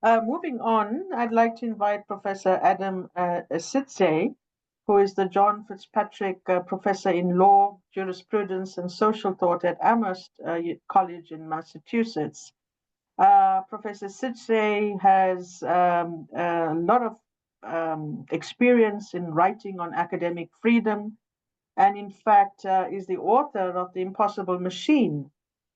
Moving on, I'd like to invite Professor Adam Sitze, who is the John Fitzpatrick Professor in Law, Jurisprudence, and Social Thought at Amherst College in Massachusetts. Professor Sitze has a lot of experience in writing on academic freedom, and in fact is the author of The Impossible Machine,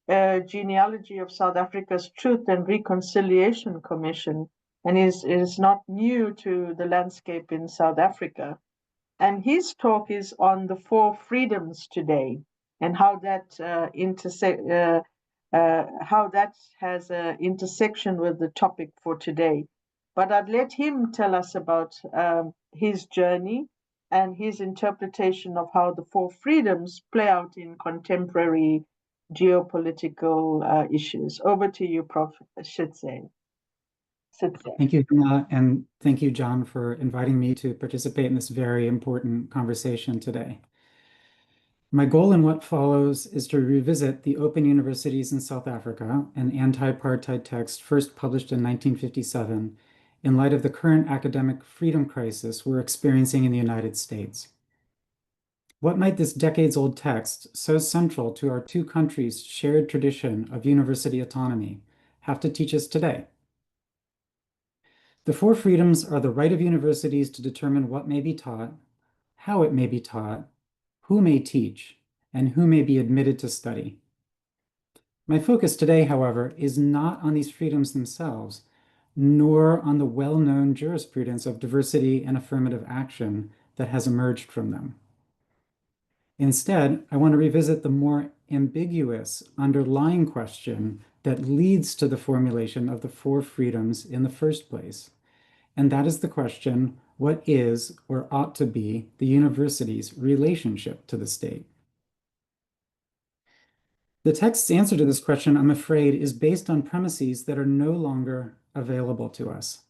a genealogy of South Africa's Truth and Reconciliation Commission, and is not new to the landscape in South Africa. And his talk is on the four freedoms today and how that how that has an intersection with the topic for today. But I'd let him tell us about his journey and his interpretation of how the four freedoms play out in contemporary geopolitical issues. Over to you, Prof. Sitze. Thank you, Hima, and thank you, John, for inviting me to participate in this very important conversation today. My goal in what follows is to revisit the Open Universities in South Africa, an anti-apartheid text first published in 1957, in light of the current academic freedom crisis we're experiencing in the United States. What might this decades-old text, so central to our two countries' shared tradition of university autonomy, have to teach us today? The four freedoms are the right of universities to determine what may be taught, how it may be taught, who may teach, and who may be admitted to study. My focus today, however, is not on these freedoms themselves, nor on the well-known jurisprudence of diversity and affirmative action that has emerged from them. Instead, I want to revisit the more ambiguous underlying question that leads to the formulation of the four freedoms in the first place. And that is the question, what is or ought to be the university's relationship to the state? The text's answer to this question, I'm afraid, is based on premises that are no longer available to us.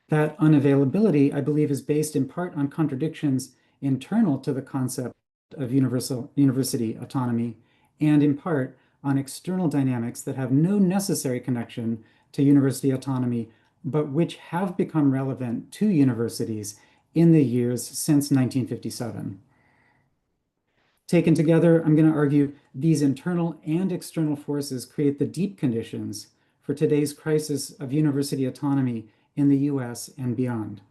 That unavailability, I believe, is based in part on contradictions internal to the concept of university autonomy, and in part on external dynamics that have no necessary connection to university autonomy, but which have become relevant to universities in the years since 1957. Taken together, I'm going to argue these internal and external forces create the deep conditions for today's crisis of university autonomy in the US and beyond.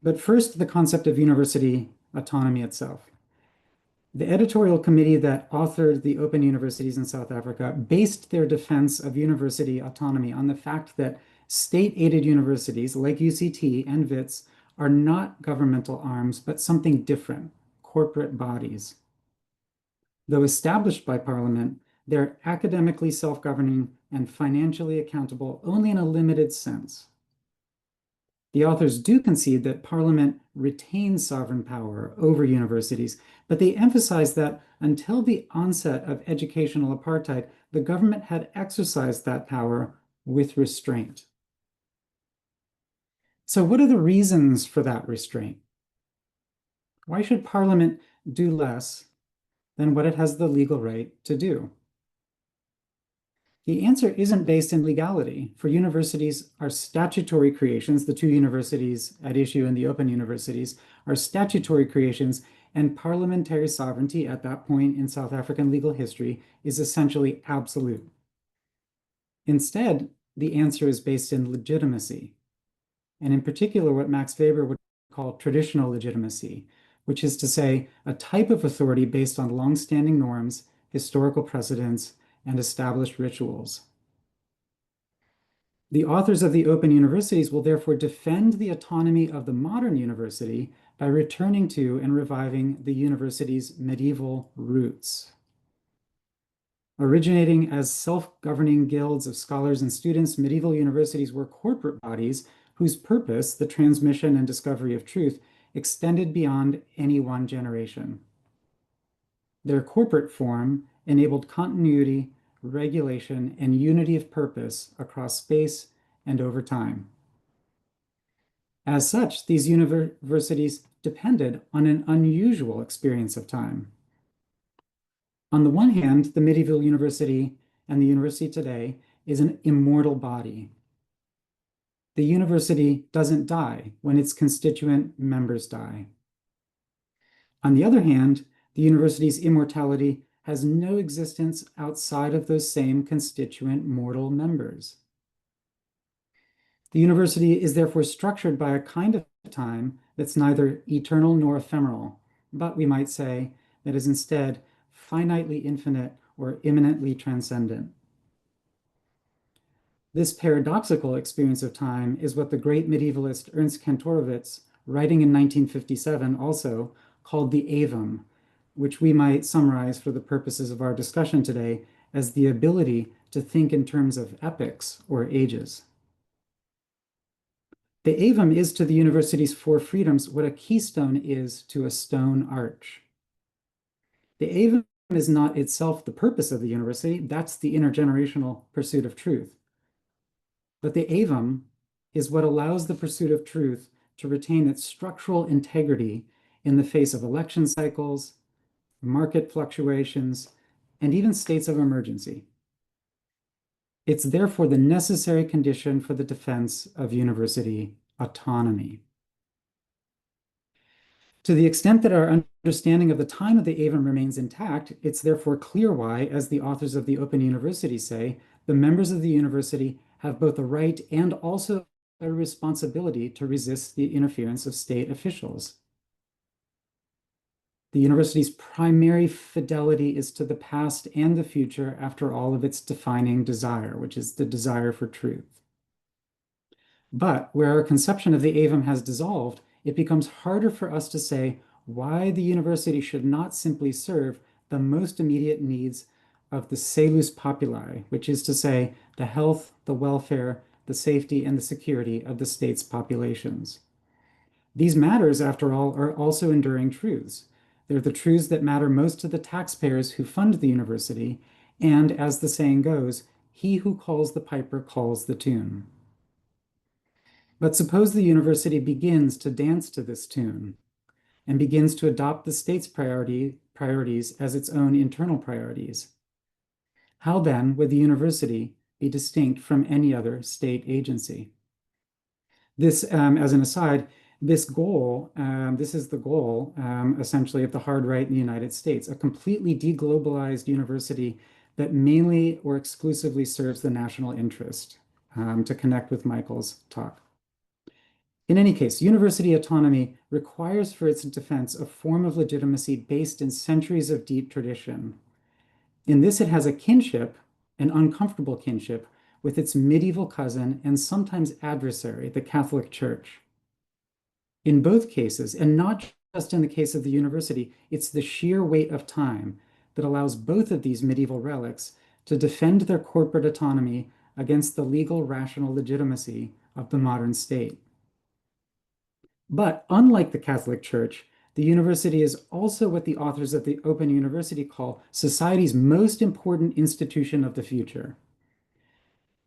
But first, the concept of university autonomy itself. The editorial committee that authored the Open Universities in South Africa based their defense of university autonomy on the fact that state-aided universities like UCT and WITS are not governmental arms, but something different, corporate bodies. Though established by Parliament, they're academically self-governing and financially accountable only in a limited sense. The authors do concede that Parliament retains sovereign power over universities, but they emphasize that until the onset of educational apartheid, the government had exercised that power with restraint. So what are the reasons for that restraint? Why should Parliament do less than what it has the legal right to do? The answer isn't based in legality, for universities are statutory creations. The two universities at issue in the open universities are statutory creations, and parliamentary sovereignty at that point in South African legal history is essentially absolute. Instead, the answer is based in legitimacy, and in particular what Max Weber would call traditional legitimacy, which is to say a type of authority based on long-standing norms, historical precedents, and established rituals. The authors of the open universities will therefore defend the autonomy of the modern university by returning to and reviving the university's medieval roots. Originating as self-governing guilds of scholars and students, medieval universities were corporate bodies whose purpose, the transmission and discovery of truth, extended beyond any one generation. Their corporate form enabled continuity, regulation, and unity of purpose across space and over time. As such, these universities depended on an unusual experience of time. On the one hand, the medieval university and the university today is an immortal body. The university doesn't die when its constituent members die. On the other hand, the university's immortality has no existence outside of those same constituent mortal members. The university is therefore structured by a kind of time that's neither eternal nor ephemeral, but we might say that is instead finitely infinite or immanently transcendent. This paradoxical experience of time is what the great medievalist Ernst Kantorowicz, writing in 1957, also called the ASSAf, which we might summarize for the purposes of our discussion today as the ability to think in terms of epochs or ages. The ASSAf is to the university's four freedoms what a keystone is to a stone arch. The ASSAf is not itself the purpose of the university, that's the intergenerational pursuit of truth. But the ASSAf is what allows the pursuit of truth to retain its structural integrity in the face of election cycles, market fluctuations, and even states of emergency. It's therefore the necessary condition for the defense of university autonomy. To the extent that our understanding of the time of the ASSAf remains intact, it's therefore clear why, as the authors of the Open University say, the members of the university have both a right and also a responsibility to resist the interference of state officials. The university's primary fidelity is to the past and the future after all of its defining desire, which is the desire for truth. But where our conception of the ASSAf has dissolved, it becomes harder for us to say why the university should not simply serve the most immediate needs of the salus populi, which is to say the health, the welfare, the safety, and the security of the state's populations. These matters, after all, are also enduring truths. They're the truths that matter most to the taxpayers who fund the university, and as the saying goes, he who calls the piper calls the tune. But suppose the university begins to dance to this tune and begins to adopt the state's priorities as its own internal priorities. How then would the university be distinct from any other state agency? This, as an aside, this is the goal, essentially, of the hard right in the United States, a completely deglobalized university that mainly or exclusively serves the national interest, to connect with Michael's talk. In any case, university autonomy requires for its defense a form of legitimacy based in centuries of deep tradition. In this, it has a kinship, an uncomfortable kinship, with its medieval cousin and sometimes adversary, the Catholic Church. In both cases, and not just in the case of the university, it's the sheer weight of time that allows both of these medieval relics to defend their corporate autonomy against the legal rational legitimacy of the modern state. But unlike the Catholic Church, the university is also what the authors of the Open University call society's most important institution of the future.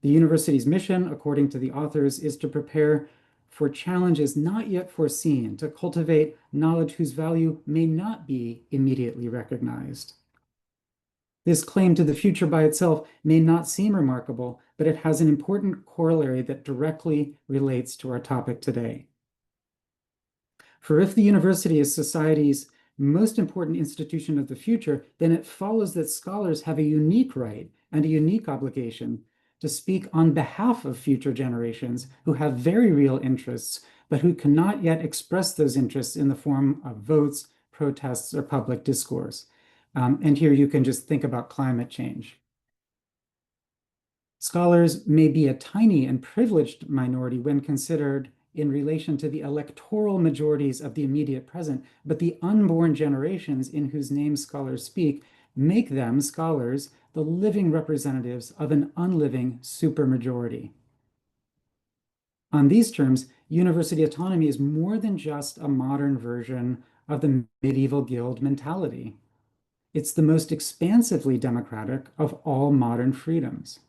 The university's mission, according to the authors, is to prepare for challenges not yet foreseen, to cultivate knowledge whose value may not be immediately recognized. This claim to the future by itself may not seem remarkable, but it has an important corollary that directly relates to our topic today. For if the university is society's most important institution of the future, then it follows that scholars have a unique right and a unique obligation to speak on behalf of future generations who have very real interests, but who cannot yet express those interests in the form of votes, protests, or public discourse. And here you can just think about climate change. Scholars may be a tiny and privileged minority when considered in relation to the electoral majorities of the immediate present, but the unborn generations in whose names scholars speak make them, scholars, the living representatives of an unliving supermajority. On these terms, university autonomy is more than just a modern version of the medieval guild mentality. It's the most expansively democratic of all modern freedoms.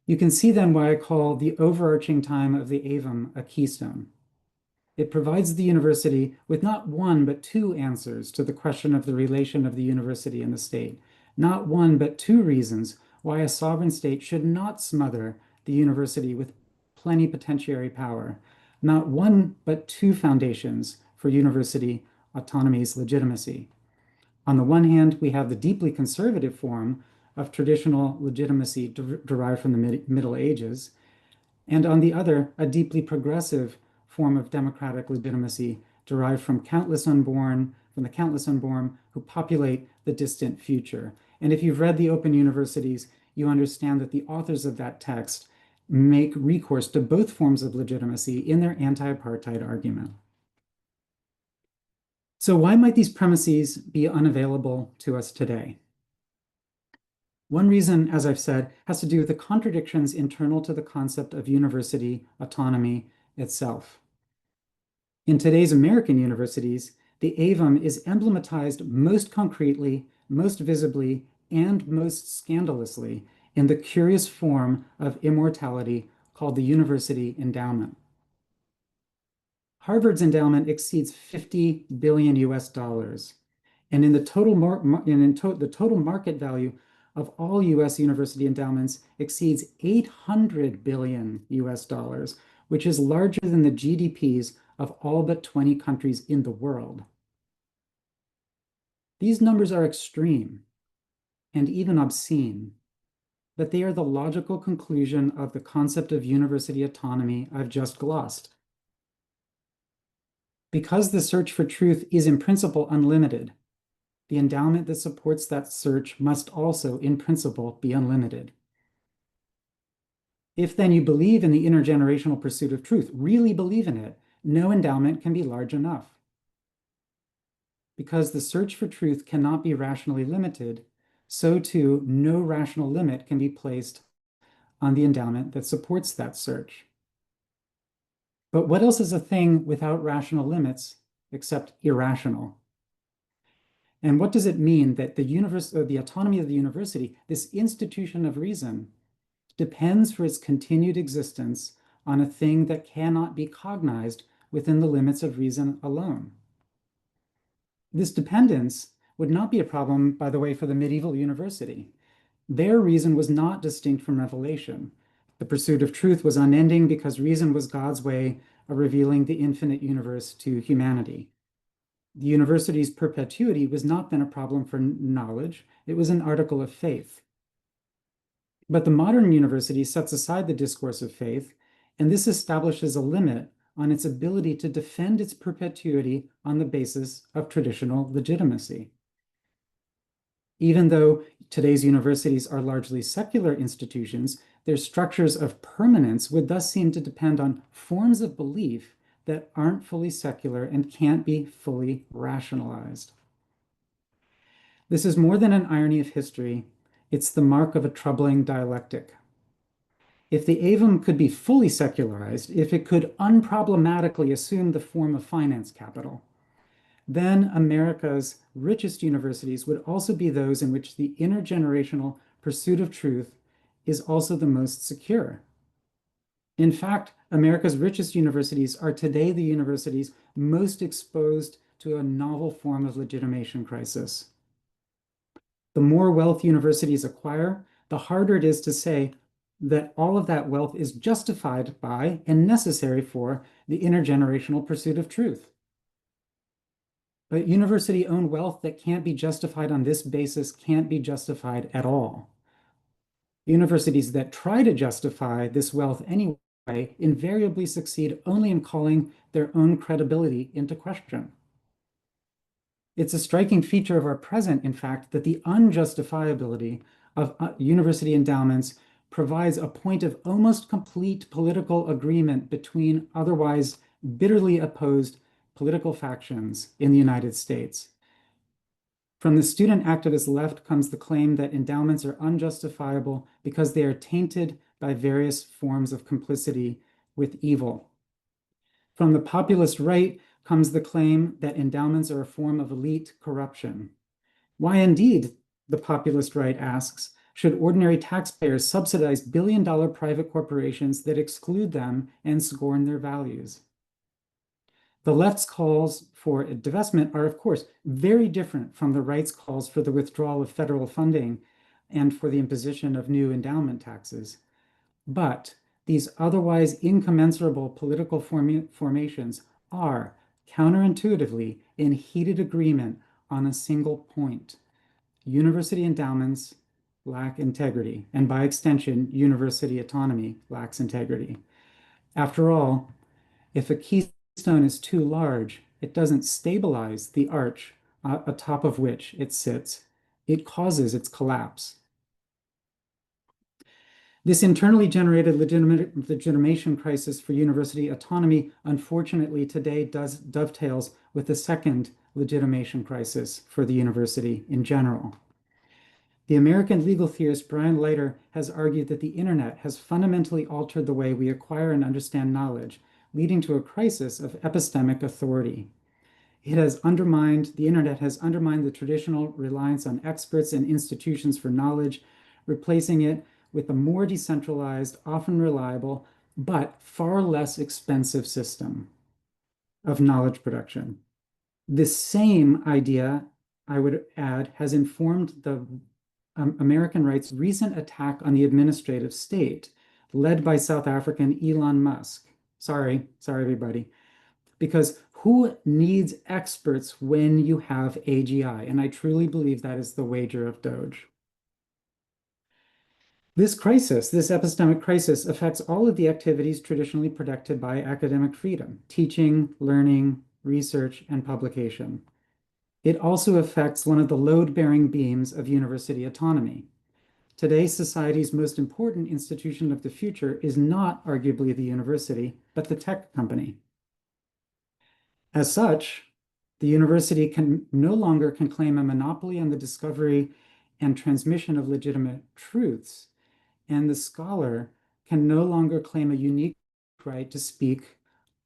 You can see then why I call the overarching time of the ASSAf a keystone. It provides the university with not one but two answers to the question of the relation of the university and the state, not one but two reasons why a sovereign state should not smother the university with plenipotentiary power, not one but two foundations for university autonomy's legitimacy. On the one hand, we have the deeply conservative form of traditional legitimacy derived from the Middle Ages, and on the other, a deeply progressive form of democratic legitimacy derived from the countless unborn who populate the distant future. And if you've read the Open Universities, you understand that the authors of that text make recourse to both forms of legitimacy in their anti-apartheid argument. So why might these premises be unavailable to us today? One reason, as I've said, has to do with the contradictions internal to the concept of university autonomy itself. In today's American universities, the ASSAf is emblematized most concretely, most visibly, and most scandalously in the curious form of immortality called the university endowment. Harvard's endowment exceeds 50 billion US dollars. And in the total market value of all US university endowments exceeds 800 billion US dollars, which is larger than the GDPs of all but 20 countries in the world. These numbers are extreme and even obscene, but they are the logical conclusion of the concept of university autonomy I've just glossed. Because the search for truth is in principle unlimited, the endowment that supports that search must also, in principle, be unlimited. If then you believe in the intergenerational pursuit of truth, really believe in it, no endowment can be large enough. Because the search for truth cannot be rationally limited, so too no rational limit can be placed on the endowment that supports that search. But what else is a thing without rational limits except irrational? And what does it mean that the autonomy of the university, this institution of reason, depends for its continued existence on a thing that cannot be cognized within the limits of reason alone? This dependence would not be a problem, by the way, for the medieval university. Their reason was not distinct from revelation. The pursuit of truth was unending because reason was God's way of revealing the infinite universe to humanity. The university's perpetuity was not then a problem for knowledge, it was an article of faith. But the modern university sets aside the discourse of faith, and this establishes a limit on its ability to defend its perpetuity on the basis of traditional legitimacy. Even though today's universities are largely secular institutions, their structures of permanence would thus seem to depend on forms of belief that aren't fully secular and can't be fully rationalized. This is more than an irony of history, it's the mark of a troubling dialectic. If the ASSAf could be fully secularized, if it could unproblematically assume the form of finance capital, then America's richest universities would also be those in which the intergenerational pursuit of truth is also the most secure. In fact, America's richest universities are today the universities most exposed to a novel form of legitimation crisis. The more wealth universities acquire, the harder it is to say that all of that wealth is justified by and necessary for the intergenerational pursuit of truth. But university-owned wealth that can't be justified on this basis can't be justified at all. Universities that try to justify this wealth anyway invariably succeed only in calling their own credibility into question. It's a striking feature of our present, in fact, that the unjustifiability of university endowments provides a point of almost complete political agreement between otherwise bitterly opposed political factions in the United States. From the student activist left comes the claim that endowments are unjustifiable because they are tainted by various forms of complicity with evil. From the populist right comes the claim that endowments are a form of elite corruption. Why indeed, the populist right asks, should ordinary taxpayers subsidize billion-dollar private corporations that exclude them and scorn their values? The left's calls for divestment are, of course, very different from the right's calls for the withdrawal of federal funding and for the imposition of new endowment taxes. But these otherwise incommensurable political formations are counterintuitively in heated agreement on a single point. University endowments lack integrity, and by extension, university autonomy lacks integrity. After all, if a keystone is too large, it doesn't stabilize the arch atop of which it sits. It causes its collapse. This internally generated legitimation crisis for university autonomy, unfortunately, today dovetails with the second legitimation crisis for the university in general. The American legal theorist Brian Leiter has argued that the internet has fundamentally altered the way we acquire and understand knowledge, leading to a crisis of epistemic authority. The internet has undermined the traditional reliance on experts and institutions for knowledge, replacing it with a more decentralized, often reliable, but far less expensive system of knowledge production. This same idea, I would add, has informed the American right's recent attack on the administrative state, led by South African Elon Musk. Sorry, everybody. Because who needs experts when you have AGI? And I truly believe that is the wager of Doge. This crisis, this epistemic crisis, affects all of the activities traditionally protected by academic freedom: teaching, learning, research, and publication. It also affects one of the load-bearing beams of university autonomy. Today, society's most important institution of the future is not arguably the university, but the tech company. As such, the university can no longer claim a monopoly on the discovery and transmission of legitimate truths, and the scholar can no longer claim a unique right to speak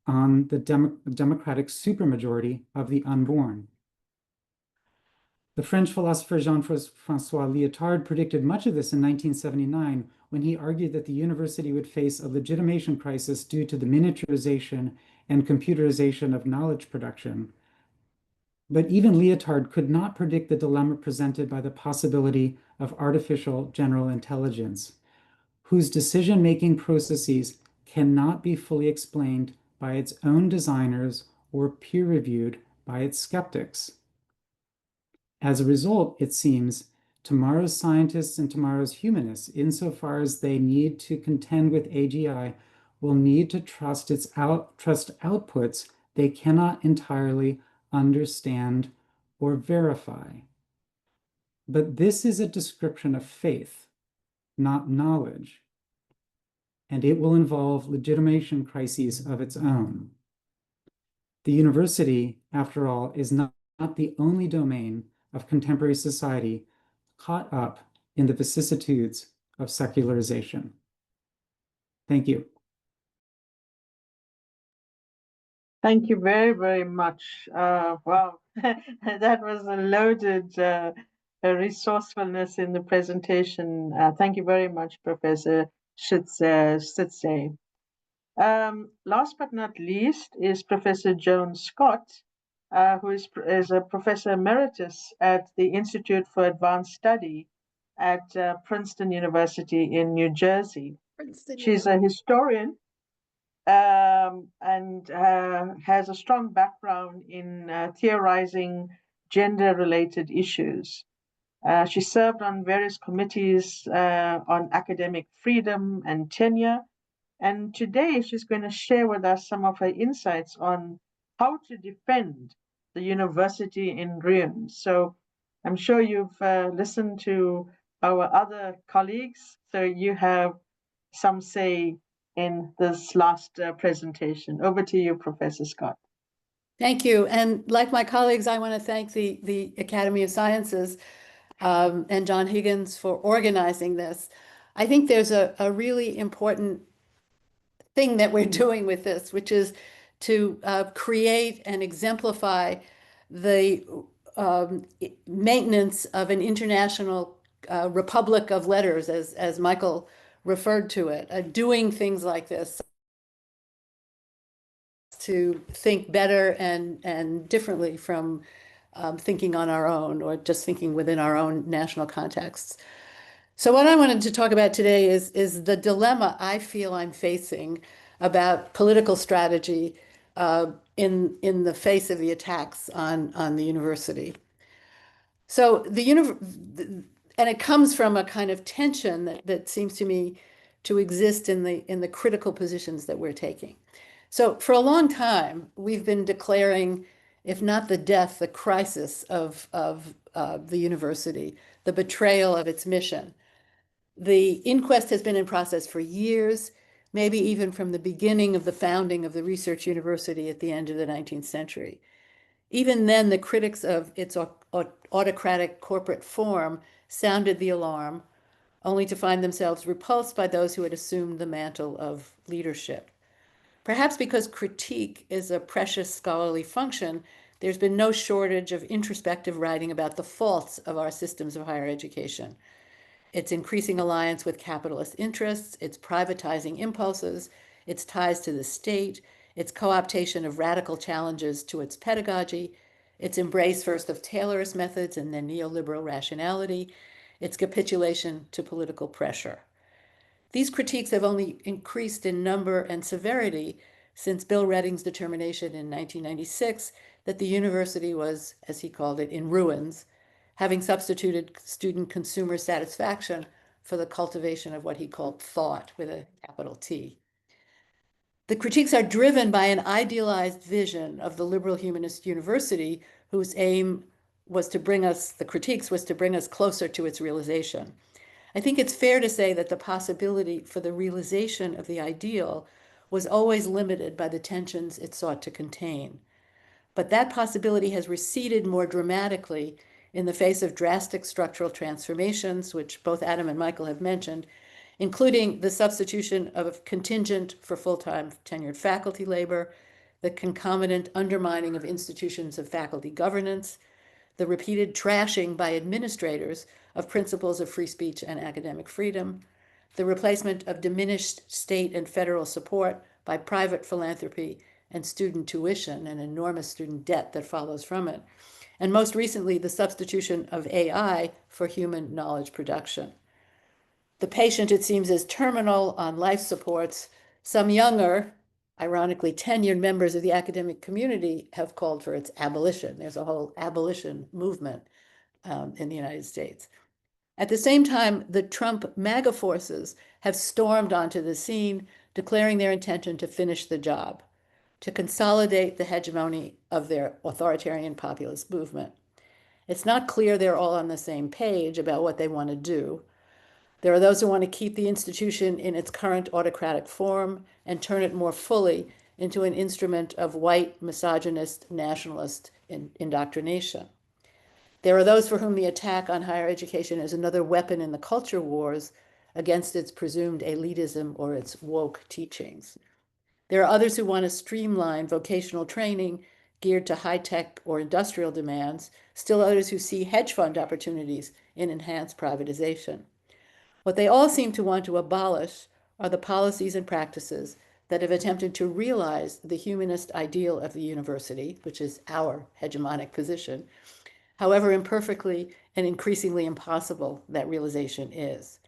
on the democratic supermajority of the unborn. The French philosopher Jean-François Lyotard predicted much of this in 1979 when he argued that the university would face a legitimation crisis due to the miniaturization and computerization of knowledge production. But even Lyotard could not predict the dilemma presented by the possibility of artificial general intelligence, whose decision-making processes cannot be fully explained by its own designers or peer-reviewed by its skeptics. As a result, it seems, tomorrow's scientists and tomorrow's humanists, insofar as they need to contend with AGI, will need to trust outputs they cannot entirely understand or verify. But this is a description of faith, not knowledge, and it will involve legitimation crises of its own. The university, after all, is not the only domain of contemporary society caught up in the vicissitudes of secularization. Thank you. Thank you very, very much. Wow, that was a loaded resourcefulness in the presentation. Thank you very much, Professor Sitze. Last but not least is Professor Joan Scott, who is a professor emeritus at the Institute for Advanced Study at Princeton University in New Jersey. She's a historian and has a strong background in theorizing gender-related issues. She served on various committees on academic freedom and tenure. And today she's going to share with us some of her insights on how to defend the university in ruins. So I'm sure you've listened to our other colleagues, so you have some say in this last presentation. Over to you, Professor Scott. Thank you. And like my colleagues, I want to thank the Academy of Sciences and John Higgins for organizing this. I think there's a really important thing that we're doing with this, which is to create and exemplify the maintenance of an international republic of letters, as Michael referred to it, doing things like this to think better and differently from thinking on our own or just thinking within our own national contexts. So what I wanted to talk about today is the dilemma I feel I'm facing about political strategy in the face of the attacks on the university. So and it comes from a kind of tension that seems to me to exist in the critical positions that we're taking. So for a long time, we've been declaring, if not the death, the crisis of the university, the betrayal of its mission. The inquest has been in process for years, maybe even from the beginning of the founding of the research university at the end of the 19th century. Even then, the critics of its autocratic corporate form sounded the alarm, only to find themselves repulsed by those who had assumed the mantle of leadership. Perhaps because critique is a precious scholarly function, there's been no shortage of introspective writing about the faults of our systems of higher education. Its increasing alliance with capitalist interests, its privatizing impulses, its ties to the state, its co-optation of radical challenges to its pedagogy, its embrace first of Taylorist methods and then neoliberal rationality, its capitulation to political pressure. These critiques have only increased in number and severity since Bill Redding's determination in 1996 that the university was, as he called it, in ruins, having substituted student consumer satisfaction for the cultivation of what he called thought with a capital T. The critiques are driven by an idealized vision of the liberal humanist university whose aim was to bring us, the critiques was to bring us closer to its realization. I think it's fair to say that the possibility for the realization of the ideal was always limited by the tensions it sought to contain. But that possibility has receded more dramatically in the face of drastic structural transformations, which both Adam and Michael have mentioned, including the substitution of contingent for full-time tenured faculty labor, the concomitant undermining of institutions of faculty governance, the repeated trashing by administrators of principles of free speech and academic freedom, the replacement of diminished state and federal support by private philanthropy and student tuition and enormous student debt that follows from it, and most recently, the substitution of AI for human knowledge production. The patient, it seems, is terminal on life supports. Some younger, ironically tenured members of the academic community have called for its abolition. There's a whole abolition movement in the United States. At the same time, the Trump MAGA forces have stormed onto the scene, declaring their intention to finish the job, to consolidate the hegemony of their authoritarian populist movement. It's not clear they're all on the same page about what they want to do. There are those who want to keep the institution in its current autocratic form and turn it more fully into an instrument of white, misogynist, nationalist indoctrination. There are those for whom the attack on higher education is another weapon in the culture wars against its presumed elitism or its woke teachings. There are others who want to streamline vocational training geared to high-tech or industrial demands, still others who see hedge fund opportunities in enhanced privatization. What they all seem to want to abolish are the policies and practices that have attempted to realize the humanist ideal of the university, which is our hegemonic position, however imperfectly and increasingly impossible that realization is.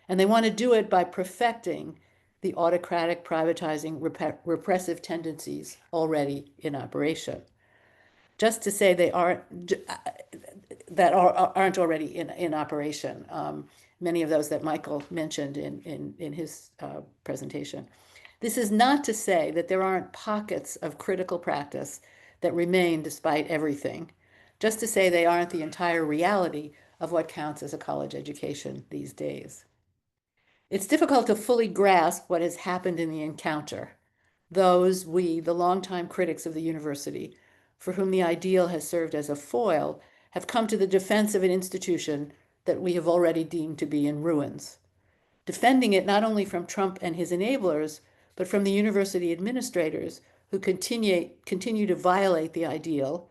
And they want to do it by perfecting the autocratic, privatizing, repressive tendencies already in operation. Just to say they aren't already in operation. Many of those that Michael mentioned in his presentation. This is not to say that there aren't pockets of critical practice that remain despite everything, just to say they aren't the entire reality of what counts as a college education these days. It's difficult to fully grasp what has happened in the encounter. Those, the longtime critics of the university, for whom the ideal has served as a foil, have come to the defense of an institution that we have already deemed to be in ruins, defending it not only from Trump and his enablers, but from the university administrators who continue to violate the ideal,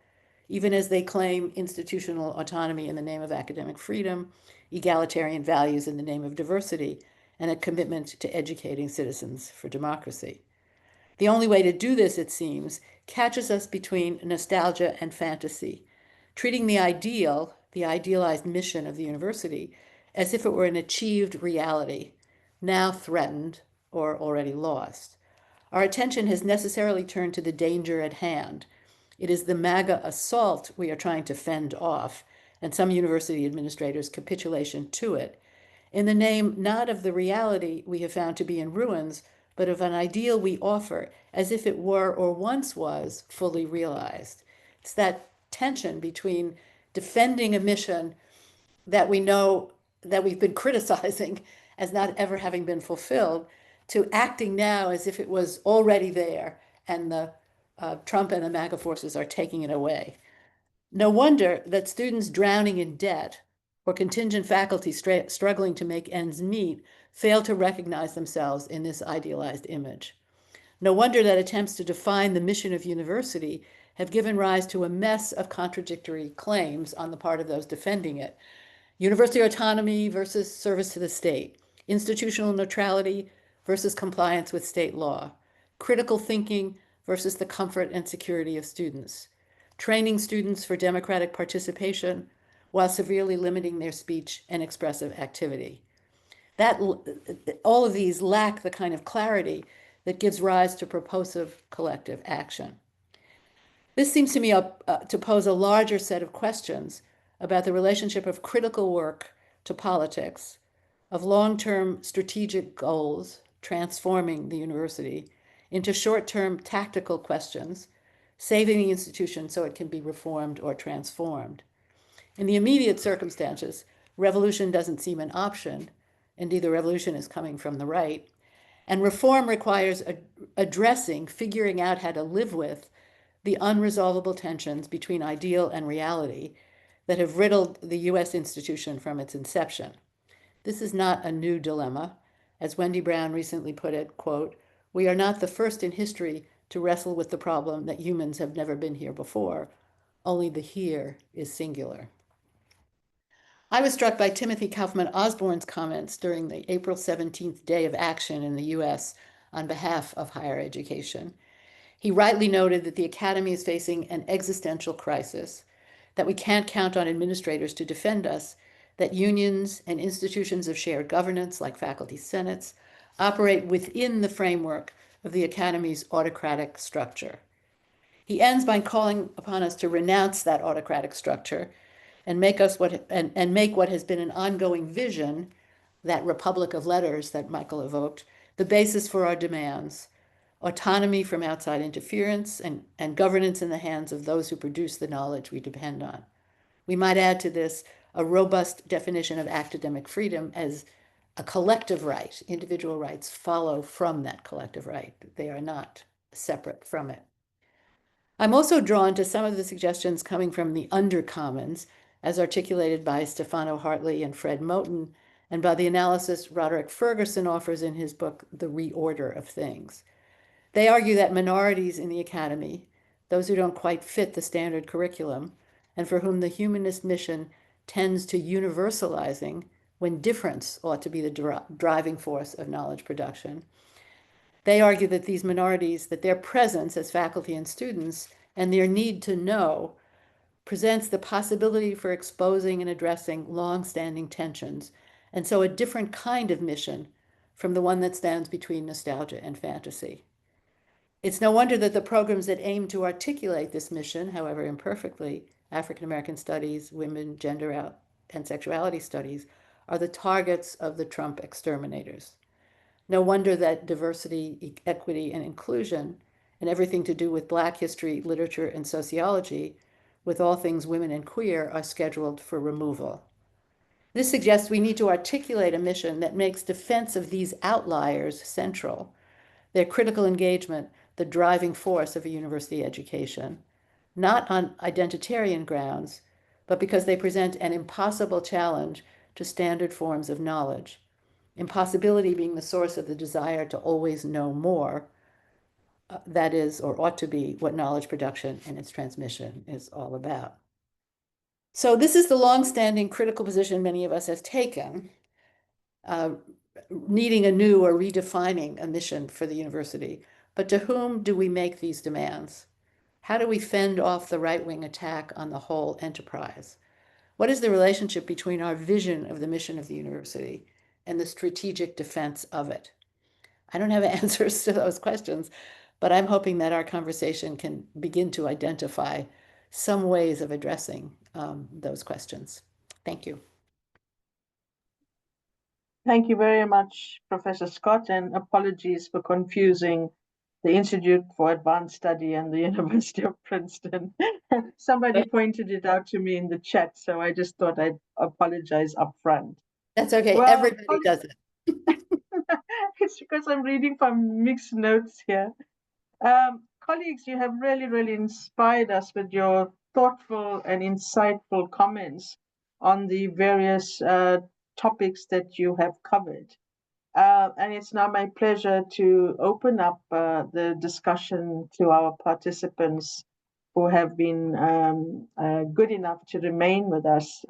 even as they claim institutional autonomy in the name of academic freedom, egalitarian values in the name of diversity, and a commitment to educating citizens for democracy. The only way to do this, it seems, catches us between nostalgia and fantasy, treating the ideal, the idealized mission of the university, as if it were an achieved reality, now threatened or already lost. Our attention has necessarily turned to the danger at hand. It is the MAGA assault we are trying to fend off, and some university administrators' capitulation to it, in the name not of the reality we have found to be in ruins, but of an ideal we offer as if it were or once was fully realized. It's that tension between defending a mission that we know that we've been criticizing as not ever having been fulfilled, to acting now as if it was already there and the Trump and the MAGA forces are taking it away. No wonder that students drowning in debt or contingent faculty struggling to make ends meet fail to recognize themselves in this idealized image. No wonder that attempts to define the mission of university have given rise to a mess of contradictory claims on the part of those defending it. University autonomy versus service to the state, institutional neutrality versus compliance with state law, critical thinking versus the comfort and security of students, training students for democratic participation while severely limiting their speech and expressive activity. All of these lack the kind of clarity that gives rise to propulsive collective action. This seems to me to pose a larger set of questions about the relationship of critical work to politics, of long-term strategic goals, transforming the university, into short-term tactical questions, saving the institution so it can be reformed or transformed. In the immediate circumstances, revolution doesn't seem an option. Indeed, the revolution is coming from the right. And reform requires addressing, figuring out how to live with the unresolvable tensions between ideal and reality that have riddled the U.S. institution from its inception. This is not a new dilemma. As Wendy Brown recently put it, quote, "We are not the first in history to wrestle with the problem that humans have never been here before. Only the here is singular." I was struck by Timothy Kaufman Osborne's comments during the April 17th Day of Action in the U.S. on behalf of higher education. He rightly noted that the academy is facing an existential crisis, that we can't count on administrators to defend us, that unions and institutions of shared governance, like faculty senates, operate within the framework of the academy's autocratic structure. He ends by calling upon us to renounce that autocratic structure and make what has been an ongoing vision, that republic of letters that Michael evoked, the basis for our demands: autonomy from outside interference, and governance in the hands of those who produce the knowledge we depend on. We might add to this a robust definition of academic freedom as a collective right. Individual rights follow from that collective right. They are not separate from it. I'm also drawn to some of the suggestions coming from the undercommons, as articulated by Stefano Hartley and Fred Moten, and by the analysis Roderick Ferguson offers in his book, The Reorder of Things. They argue that minorities in the academy, those who don't quite fit the standard curriculum, and for whom the humanist mission tends to universalizing when difference ought to be the driving force of knowledge production, They argue that these minorities, that their presence as faculty and students and their need to know presents the possibility for exposing and addressing long-standing tensions, and so a different kind of mission from the one that stands between nostalgia and fantasy. It's no wonder that the programs that aim to articulate this mission, however imperfectly, African American studies, women, gender and sexuality studies, are the targets of the Trump exterminators. No wonder that diversity, equity, and inclusion, and everything to do with Black history, literature, and sociology, with all things women and queer, are scheduled for removal. This suggests we need to articulate a mission that makes defense of these outliers central, their critical engagement the driving force of a university education, not on identitarian grounds, but because they present an impossible challenge to standard forms of knowledge. Impossibility being the source of the desire to always know more, that is, or ought to be, what knowledge production and its transmission is all about. So this is the long-standing critical position many of us have taken, needing a new or redefining a mission for the university. But to whom do we make these demands? How do we fend off the right-wing attack on the whole enterprise? What is the relationship between our vision of the mission of the university and the strategic defense of it? I don't have answers to those questions, but I'm hoping that our conversation can begin to identify some ways of addressing those questions. Thank you. Thank you very much, Professor Scott, and apologies for confusing the Institute for Advanced Study and the University of Princeton. Somebody pointed it out to me in the chat, so I just thought I'd apologize up front. That's okay. Well, Everybody does it. It's because I'm reading from mixed notes here. Colleagues, you have really, really inspired us with your thoughtful and insightful comments on the various topics that you have covered. And it's now my pleasure to open up the discussion to our participants who have been good enough to remain with us.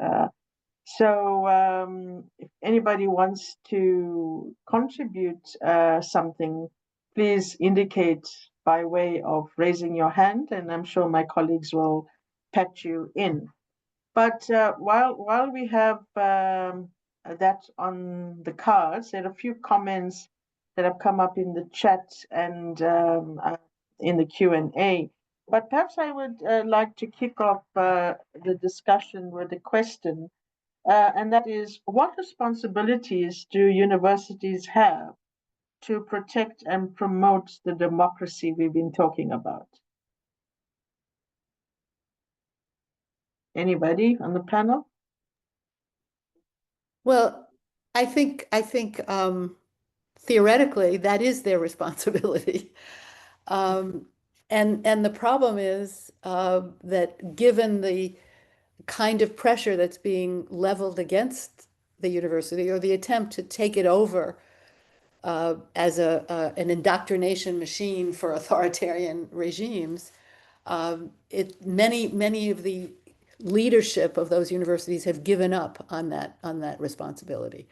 So if anybody wants to contribute something, please indicate by way of raising your hand, and I'm sure my colleagues will patch you in. But while we have that on the cards, there are a few comments that have come up in the chat and in the Q&A. But perhaps I would like to kick off the discussion with a question, and that is, what responsibilities do universities have to protect and promote the democracy we've been talking about? Anybody on the panel? Well, I think theoretically that is their responsibility. And the problem is that given the kind of pressure that's being leveled against the university, or the attempt to take it over as an indoctrination machine for authoritarian regimes, many of the leadership of those universities have given up on that responsibility.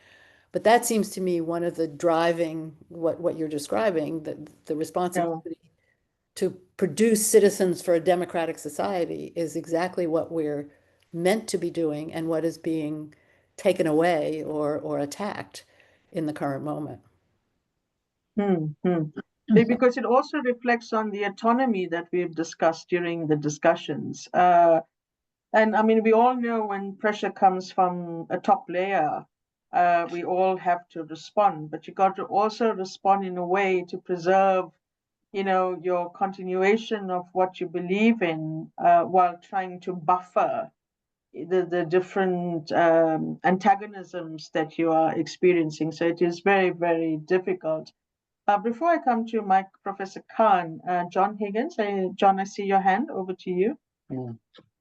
But that seems to me one of the driving, what you're describing, the responsibility to produce citizens for a democratic society is exactly what we're meant to be doing and what is being taken away or attacked in the current moment. Because it also reflects on the autonomy that we've discussed during the discussions. And I mean, we all know when pressure comes from a top layer, we all have to respond, but you got to also respond in a way to preserve, your continuation of what you believe in, while trying to buffer the different antagonisms that you are experiencing. So it is very, very difficult. Before I come to Professor Khan, John Higgins, John, I see your hand. Over to you.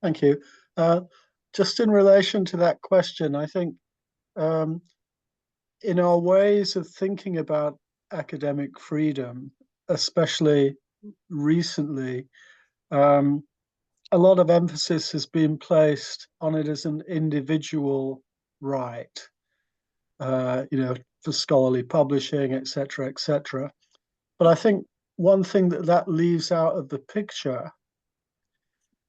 Thank you. Just in relation to that question, I think in our ways of thinking about academic freedom, especially recently, a lot of emphasis has been placed on it as an individual right, for scholarly publishing, etc., etc. But I think one thing that leaves out of the picture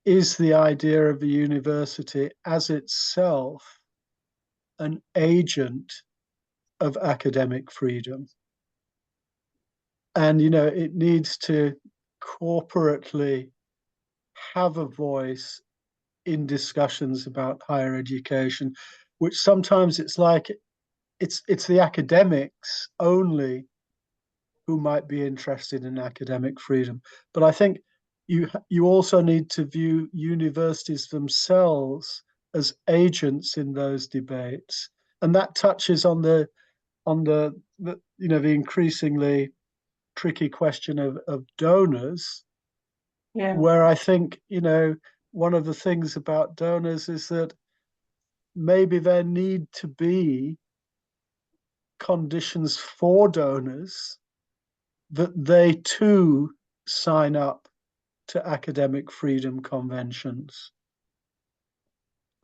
is the idea of a university as itself an agent of academic freedom. And, it needs to corporately have a voice in discussions about higher education, which sometimes it's like it's the academics only who might be interested in academic freedom. But I think you also need to view universities themselves as agents in those debates, and that touches on the increasingly tricky question of donors, where I think one of the things about donors is that maybe there need to be conditions for donors that they too sign up to academic freedom conventions.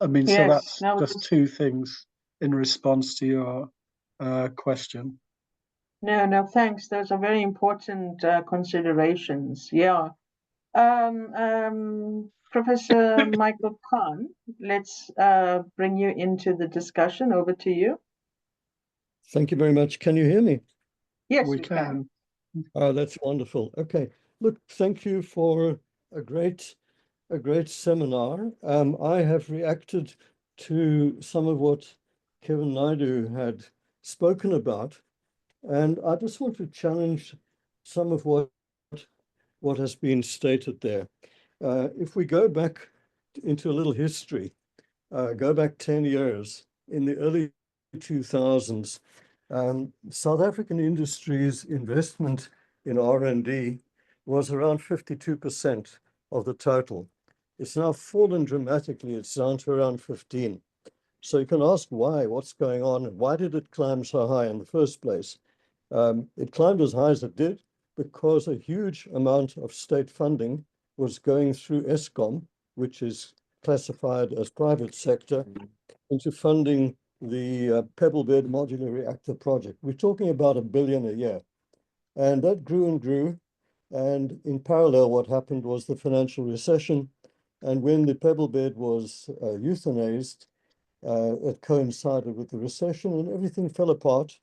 I mean, so that's just two things in response to your question. No, thanks. Those are very important considerations. Yeah. Professor Michael Kahn, let's bring you into the discussion. Over to you. Thank you very much. Can you hear me? Yes, we can. Oh, that's wonderful. Okay. Look, thank you for a great seminar. I have reacted to some of what Kevin Naidu had spoken about, and I just want to challenge some of what has been stated there. If we go back into a little history, go back 10 years, in the early 2000s, South African industry's investment in R&D was around 52% of the total. It's now fallen dramatically. It's down to around 15. So you can ask why, what's going on, and why did it climb so high in the first place? It climbed as high as it did because a huge amount of state funding was going through Eskom, which is classified as private sector, into funding the pebble bed modular reactor project. We're talking about $1 billion a year. And that grew and grew. And in parallel, what happened was the financial recession. And when the pebble bed was euthanized, it coincided with the recession and everything fell apart.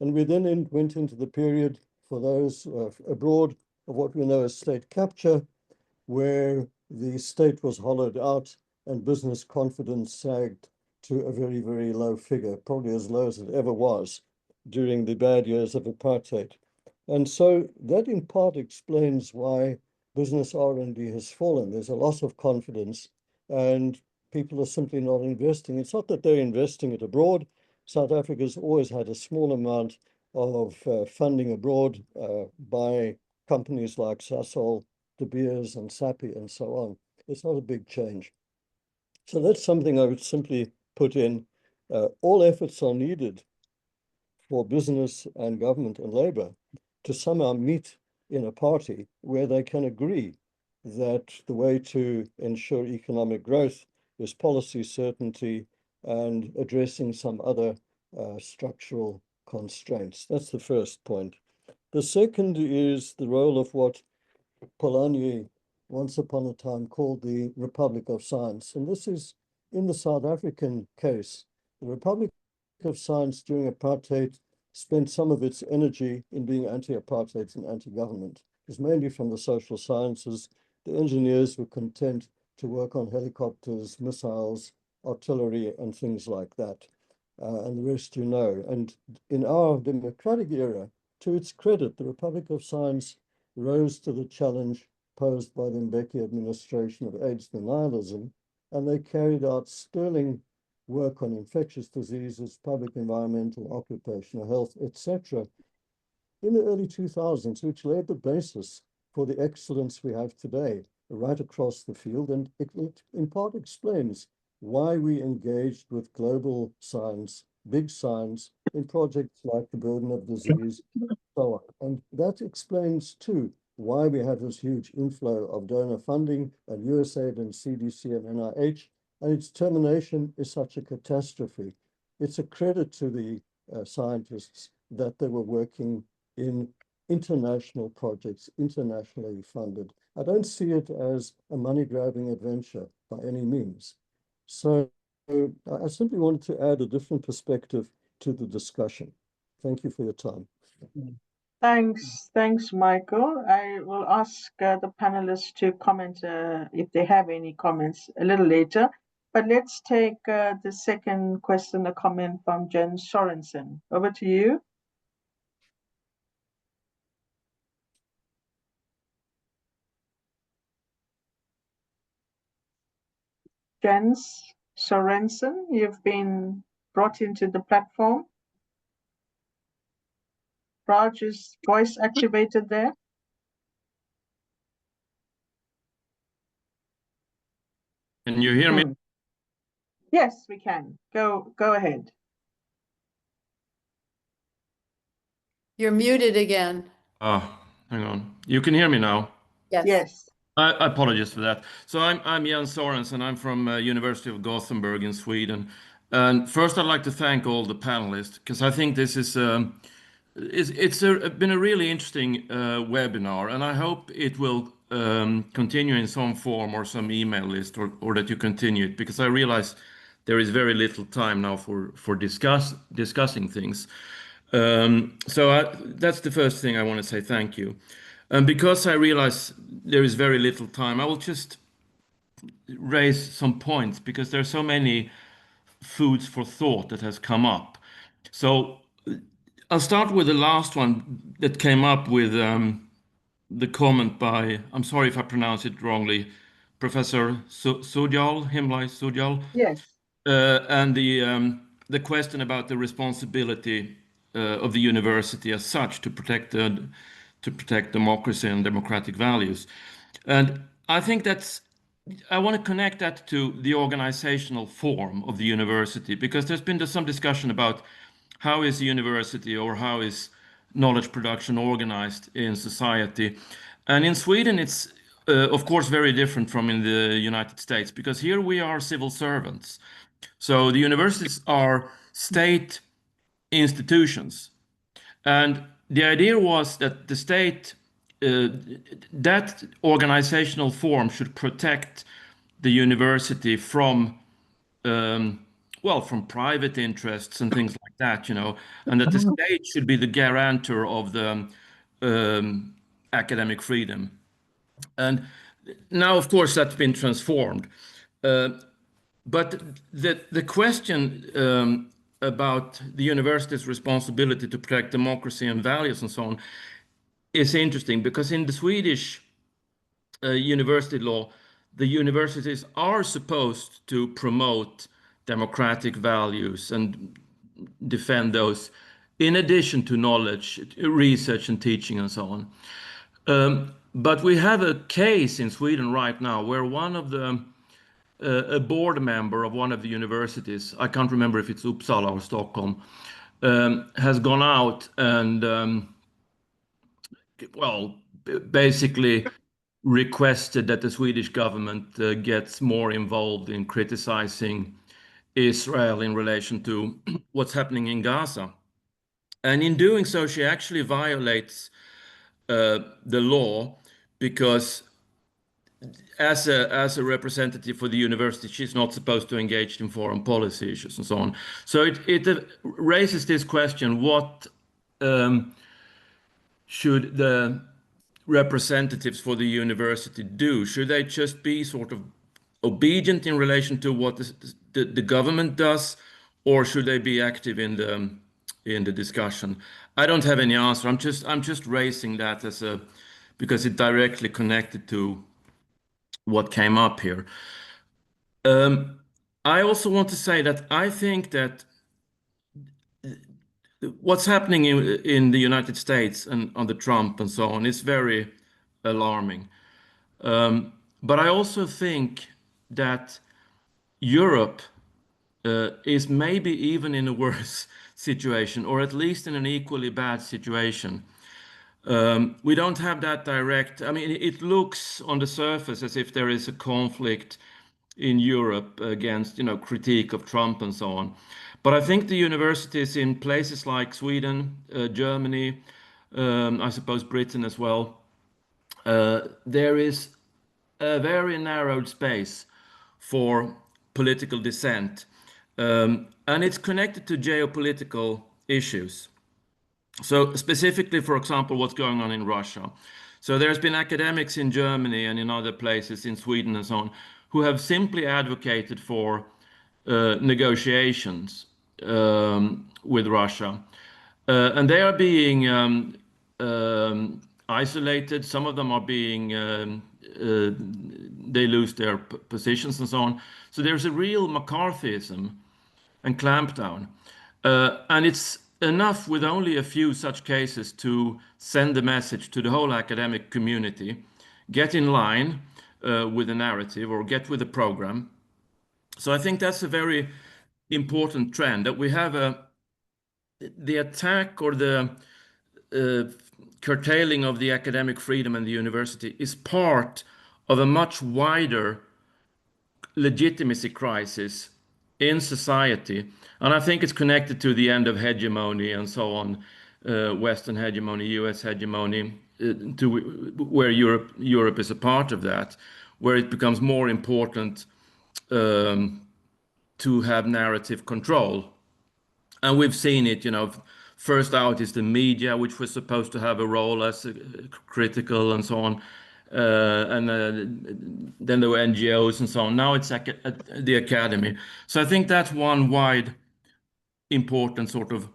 And we then went into the period for those abroad of what we know as state capture, where the state was hollowed out and business confidence sagged to a very, very low figure, probably as low as it ever was during the bad years of apartheid. And so that in part explains why business R&D has fallen. There's a loss of confidence and people are simply not investing. It's not that they're investing it abroad. South Africa's always had a small amount of funding abroad by companies like Sasol, De Beers and Sappi and so on. It's not a big change. So that's something I would simply put in. All efforts are needed for business and government and labor to somehow meet in a party where they can agree that the way to ensure economic growth is policy certainty and addressing some other structural constraints. That's the first point. The second is the role of what Polanyi once upon a time called the Republic of Science. And this is in the South African case. The Republic of Science during apartheid spent some of its energy in being anti-apartheid and anti-government. It was mainly from the social sciences. The engineers were content to work on helicopters, missiles, artillery, and things like that. And the rest you know. And in our democratic era, to its credit, the Republic of Science rose to the challenge posed by the Mbeki administration of AIDS denialism, and they carried out sterling work on infectious diseases, public environmental, occupational health, etc. in the early 2000s, which laid the basis for the excellence we have today right across the field. And it in part explains why we engaged with global science, big science, in projects like the burden of disease, so on. And that explains too why we have this huge inflow of donor funding and USAID and CDC and NIH, and its termination is such a catastrophe. It's a credit to the scientists that they were working in international projects, internationally funded. I don't see it as a money-grabbing adventure by any means. So I simply wanted to add a different perspective to the discussion. Thank you for your time. Thanks, Michael. I will ask the panelists to comment if they have any comments a little later. But let's take the second question, a comment from Jen Sorensen. Over to you. Jens Sorensen, you've been brought into the platform. Raj, is voice activated there? Can you hear me? Yes, we can. Go ahead. You're muted again. Hang on. You can hear me now? Yes. Yes. I apologize for that. So I'm Jens Sorensen. I'm from University of Gothenburg in Sweden. And first, I'd like to thank all the panelists because I think this is been a really interesting webinar, and I hope it will continue in some form or some email list, or that you continue it, because I realize there is very little time now for discussing things. That's the first thing I want to say thank you. And because I realize there is very little time, I will just raise some points because there are so many foods for thought that has come up. So I'll start with the last one that came up with the comment by, I'm sorry if I pronounce it wrongly, Professor Sujal, Himlai Sujal. Yes. And the question about the responsibility of the university as such to protect democracy and democratic values. And I think I want to connect that to the organizational form of the university, because there's been some discussion about how is the university or how is knowledge production organized in society. And in Sweden, it's of course very different from in the United States, because here we are civil servants. So the universities are state institutions. And the idea was that the state, that organizational form should protect the university from, from private interests and things like that, and that the state should be the guarantor of the academic freedom. And now, of course, that's been transformed. But the question about the university's responsibility to protect democracy and values and so on is interesting, because in the Swedish university law, the universities are supposed to promote democratic values and defend those, in addition to knowledge, research and teaching and so on. But we have a case in Sweden right now where a board member of one of the universities, I can't remember if it's Uppsala or Stockholm, has gone out and, basically requested that the Swedish government gets more involved in criticizing Israel in relation to what's happening in Gaza. And in doing so, she actually violates the law, because as a representative for the university, she's not supposed to engage in foreign policy issues and so on. So it raises this question: what should the representatives for the university do? Should they just be sort of obedient in relation to what the government does, or should they be active in the discussion? I don't have any answer. I'm just raising that because it directly connected to what came up here. I also want to say that I think that what's happening in the United States and under Trump and so on is very alarming. But I also think that Europe is maybe even in a worse situation, or at least in an equally bad situation. We don't have that direct. I mean, it looks on the surface as if there is a conflict in Europe against, critique of Trump and so on. But I think the universities in places like Sweden, Germany, I suppose Britain as well, there is a very narrowed space for political dissent. And it's connected to geopolitical issues. So specifically, for example, what's going on in Russia. So there's been academics in Germany and in other places, in Sweden and so on, who have simply advocated for negotiations with Russia. And they are being isolated. Some of them are being, they lose their positions and so on. So there's a real McCarthyism and clampdown. And it's enough with only a few such cases to send a message to the whole academic community, get in line with the narrative or get with the program. So I think that's a very important trend, that we have the attack or the curtailing of the academic freedom in the university is part of a much wider legitimacy crisis in society. And I think it's connected to the end of hegemony and so on, Western hegemony, US hegemony, to where Europe is a part of that, where it becomes more important to have narrative control. And we've seen it, first out is the media, which was supposed to have a role as critical and so on. And then there were NGOs and so on. Now it's the academy. So I think that's one wide important sort of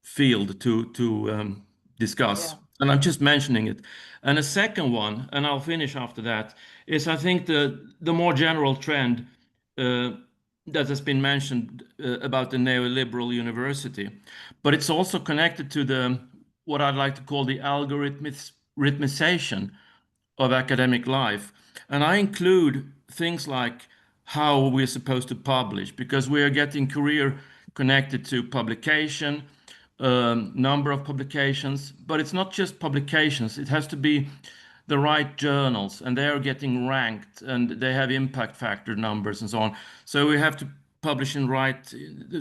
field to discuss. Yeah. And I'm just mentioning it. And a second one, and I'll finish after that, is I think the more general trend that has been mentioned about the neoliberal university, but it's also connected to what I'd like to call the algorithmization of academic life. And I include things like how we're supposed to publish, because we are getting career connected to publication, number of publications, but it's not just publications. It has to be the right journals, and they are getting ranked, and they have impact factor numbers and so on. So we have to publish in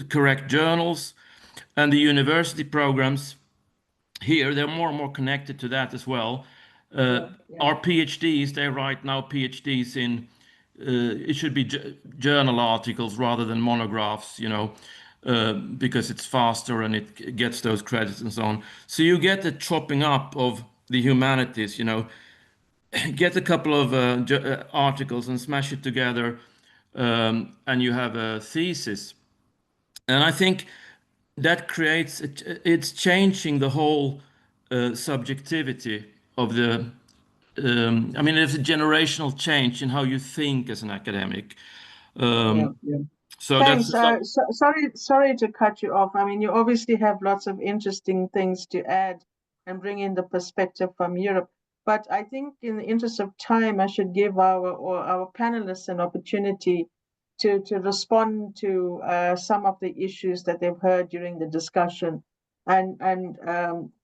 correct journals, and the university programs here, they're more and more connected to that as well. Our PhDs, they write now PhDs in, it should be journal articles rather than monographs, because it's faster and it gets those credits and so on. So you get the chopping up of the humanities, get a couple of articles and smash it together, and you have a thesis. And I think that creates, it's changing the whole subjectivity of the, I mean, there's a generational change in how you think as an academic. Yeah. So Thanks. that's Sorry to cut you off. I mean, you obviously have lots of interesting things to add and bring in the perspective from Europe. But I think in the interest of time, I should give our panelists an opportunity to respond to some of the issues that they've heard during the discussion. And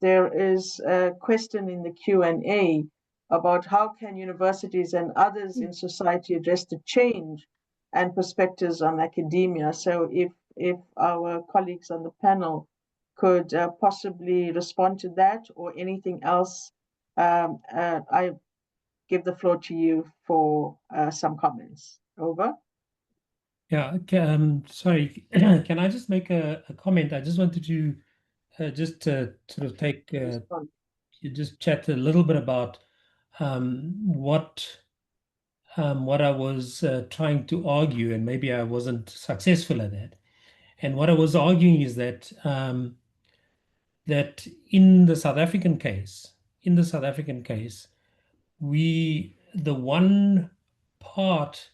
there is a question in the Q&A about how can universities and others in society address the change and perspectives on academia. So if our colleagues on the panel could possibly respond to that or anything else, I give the floor to you for some comments. Over. Yeah, sorry, can I just make a comment? I just wanted to just sort of take, just chat a little bit about what I was trying to argue, and maybe I wasn't successful at that. And what I was arguing is that that in the South African case, the one part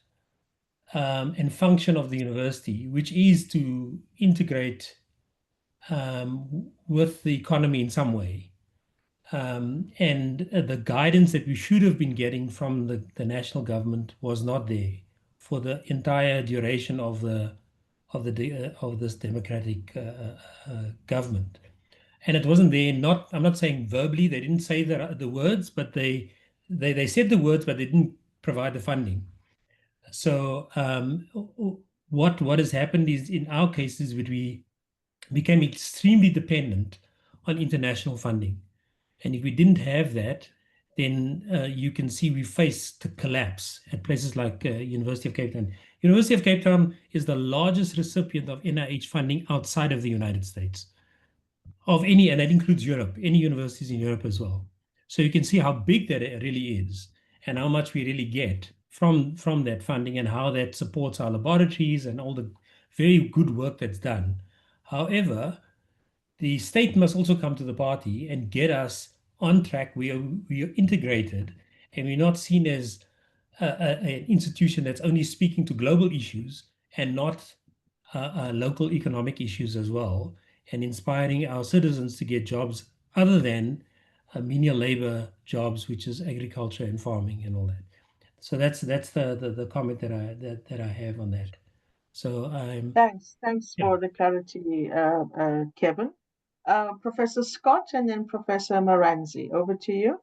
and function of the university, which is to integrate with the economy in some way, and the guidance that we should have been getting from the national government was not there for the entire duration of this democratic government. And it wasn't there. I'm not saying verbally, they didn't say the words, but they said the words, but they didn't provide the funding. So what has happened is, in our cases, we became extremely dependent on international funding. And if we didn't have that, then you can see we faced a collapse at places like University of Cape Town. University of Cape Town is the largest recipient of NIH funding outside of the United States, of any, and that includes Europe, any universities in Europe as well. So you can see how big that really is and how much we really get from that funding and how that supports our laboratories and all the very good work that's done. However, the state must also come to the party and get us on track. We are integrated, and we're not seen as an institution that's only speaking to global issues and not local economic issues as well, and inspiring our citizens to get jobs other than menial labor jobs, which is agriculture and farming and all that. So that's the comment that I have on that. So Thanks Yeah. for the clarity, Kevin. Professor Scott and then Professor Moranzi, over to you.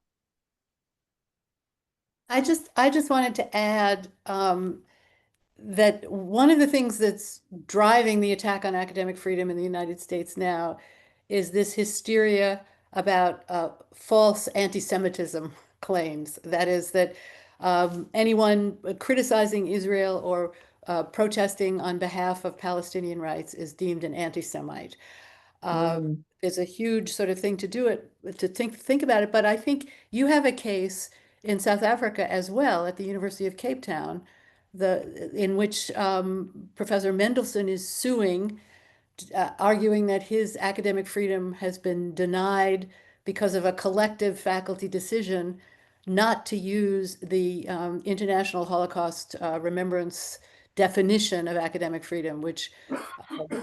I just wanted to add that one of the things that's driving the attack on academic freedom in the United States now is this hysteria about false anti-Semitism claims. That is that anyone criticizing Israel or protesting on behalf of Palestinian rights is deemed an anti-Semite. There's a huge sort of thing to do it, to think about it. But I think you have a case in South Africa as well at the University of Cape Town, in which Professor Mendelsohn is suing, arguing that his academic freedom has been denied because of a collective faculty decision not to use the International Holocaust Remembrance definition of academic freedom, which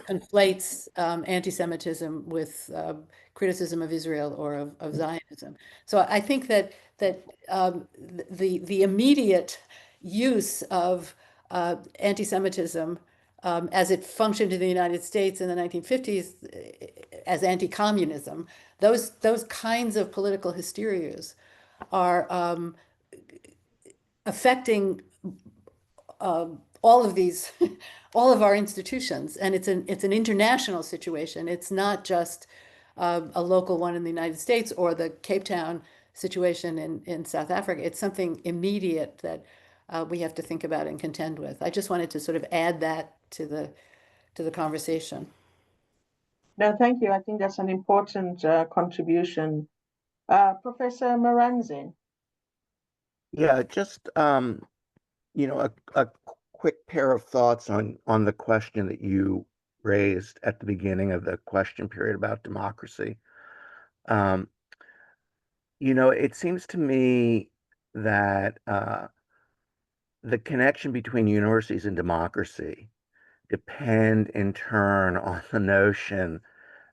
conflates anti-Semitism with criticism of Israel or of Zionism. So I think that the immediate use of anti-Semitism as it functioned in the United States in the 1950s as anti-communism, those kinds of political hysterias are affecting all of these, all of our institutions, and it's an international situation. It's not just a local one in the United States or the Cape Town situation in South Africa. It's something immediate that we have to think about and contend with. I just wanted to sort of add that to the conversation. No, thank you. I think that's an important contribution. Professor Moranzi. Yeah, just a quick pair of thoughts on the question that you raised at the beginning of the question period about democracy. It seems to me that the connection between universities and democracy depend in turn on the notion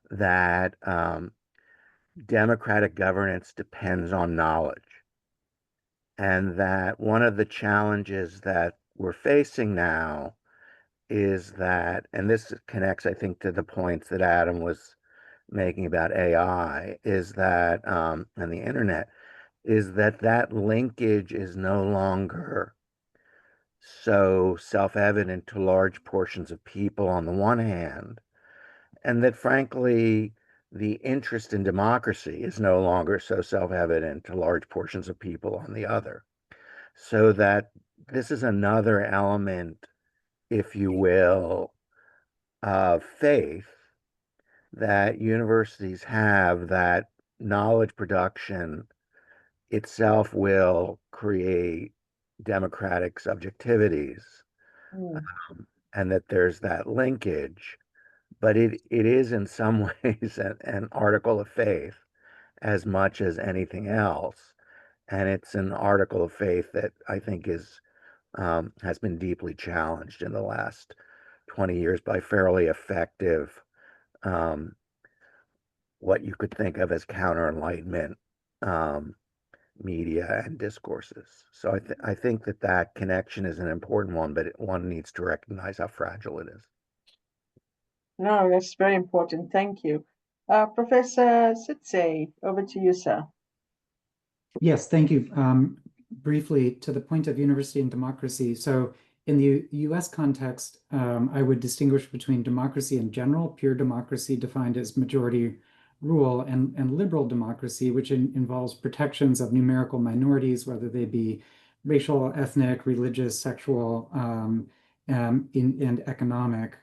that democratic governance depends on knowledge. And that one of the challenges that we're facing now is that, and this connects, I think, to the points that Adam was making about AI, is that, and the internet, is that linkage is no longer so self-evident to large portions of people on the one hand, and that frankly, the interest in democracy is no longer so self-evident to large portions of people on the other. So that this is another element, if you will, of faith that universities have, that knowledge production itself will create democratic subjectivities, and that there's that linkage. But it is in some ways an article of faith as much as anything else. And it's an article of faith that I think has been deeply challenged in the last 20 years by fairly effective, what you could think of as counter-enlightenment media and discourses. So I think that connection is an important one, but one needs to recognize how fragile it is. No, that's very important. Thank you. Professor Sitze, over to you, sir. Yes, thank you. Briefly, to the point of university and democracy. So in the US context, I would distinguish between democracy in general, pure democracy defined as majority rule, and liberal democracy, which involves protections of numerical minorities, whether they be racial, ethnic, religious, sexual, and economic.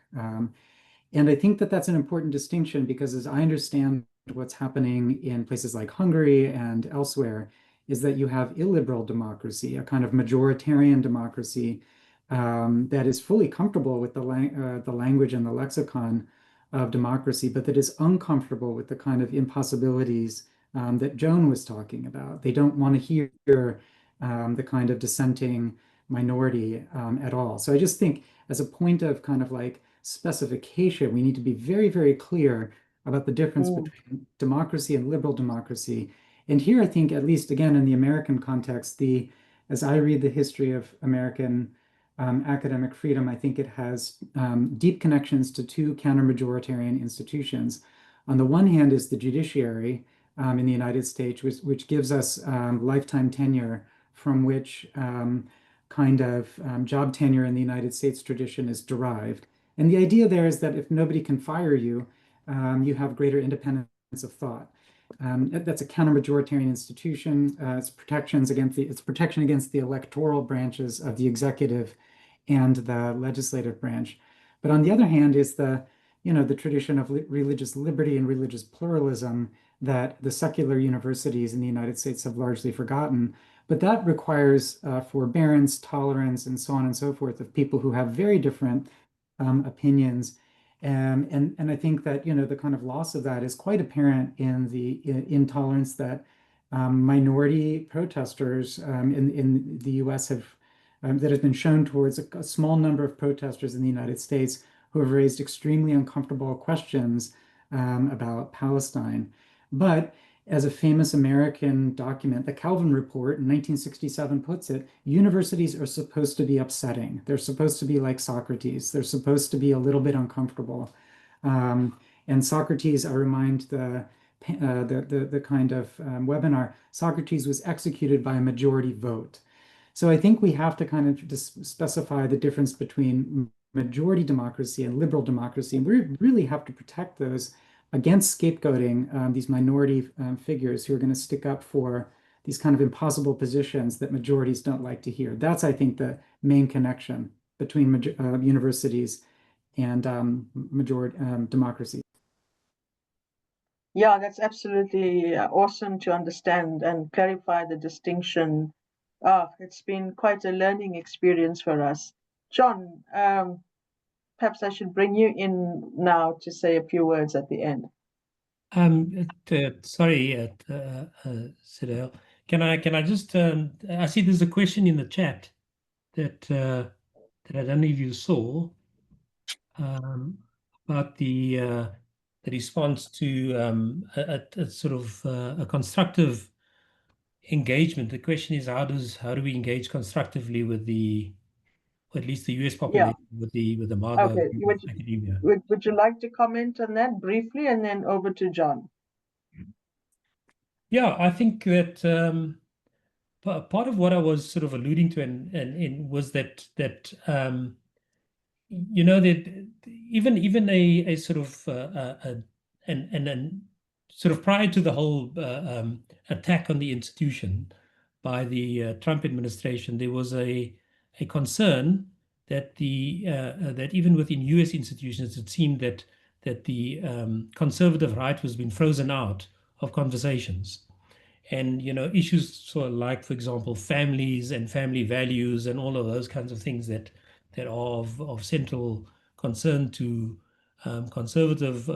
And I think that that's an important distinction because, as I understand what's happening in places like Hungary and elsewhere, is that you have illiberal democracy, a kind of majoritarian democracy that is fully comfortable with the language and the lexicon of democracy, but that is uncomfortable with the kind of impossibilities that Joan was talking about. They don't want to hear the kind of dissenting minority at all. So I just think, as a point of kind of like specification, we need to be very, very clear about the difference between democracy and liberal democracy. And here, I think, at least again in the American context, as I read the history of American academic freedom, I think it has deep connections to two counter-majoritarian institutions. On the one hand is the judiciary in the United States, which gives us lifetime tenure, from which kind of job tenure in the United States tradition is derived. And the idea there is that if nobody can fire you, you have greater independence of thought. That's a counter-majoritarian institution. It's protection against the electoral branches of the executive and the legislative branch. But on the other hand is the tradition of religious liberty and religious pluralism that the secular universities in the United States have largely forgotten. But that requires forbearance, tolerance, and so on and so forth of people who have very different opinions. And I think that the kind of loss of that is quite apparent in the intolerance that minority protesters in the U.S. have that has been shown towards a small number of protesters in the United States who have raised extremely uncomfortable questions about Palestine. But as a famous American document, the Calvin Report in 1967 puts it, universities are supposed to be upsetting. They're supposed to be like Socrates. They're supposed to be a little bit uncomfortable. And Socrates, I remind the kind of webinar, Socrates was executed by a majority vote. So I think we have to kind of just specify the difference between majority democracy and liberal democracy. And we really have to protect those against scapegoating these minority figures who are going to stick up for these kind of impossible positions that majorities don't like to hear. That's, I think, the main connection between universities and majority democracy. Yeah, that's absolutely awesome to understand and clarify the distinction. It's been quite a learning experience for us. John, perhaps I should bring you in now to say a few words at the end. Sorry, Sidel. Can I just? I see there's a question in the chat that I don't know if you saw about the response to a sort of a constructive engagement. The question is, how do we engage constructively with or at least the US population, with the MAGA Okay, academia? would you like to comment on that briefly, and then over to John? Yeah, I think that part of what I was sort of alluding to and was that that even a sort of and sort of prior to the whole attack on the institution by the Trump administration, there was a concern that that even within US institutions, it seemed that the conservative right was being frozen out of conversations. And issues sort of like, for example, families and family values and all of those kinds of things that are of central concern to conservative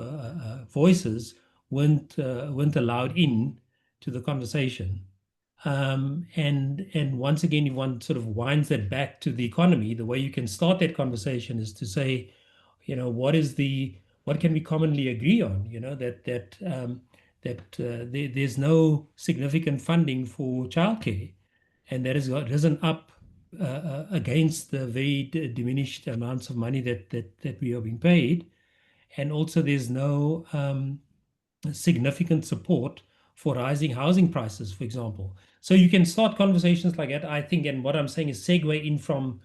voices weren't allowed in to the conversation. And once again, if one sort of winds that back to the economy, the way you can start that conversation is to say, what can we commonly agree on? There's no significant funding for childcare, and that has risen up against the very diminished amounts of money that we are being paid. And also there's no significant support for rising housing prices, for example. So you can start conversations like that, I think, and what I'm saying is segue in from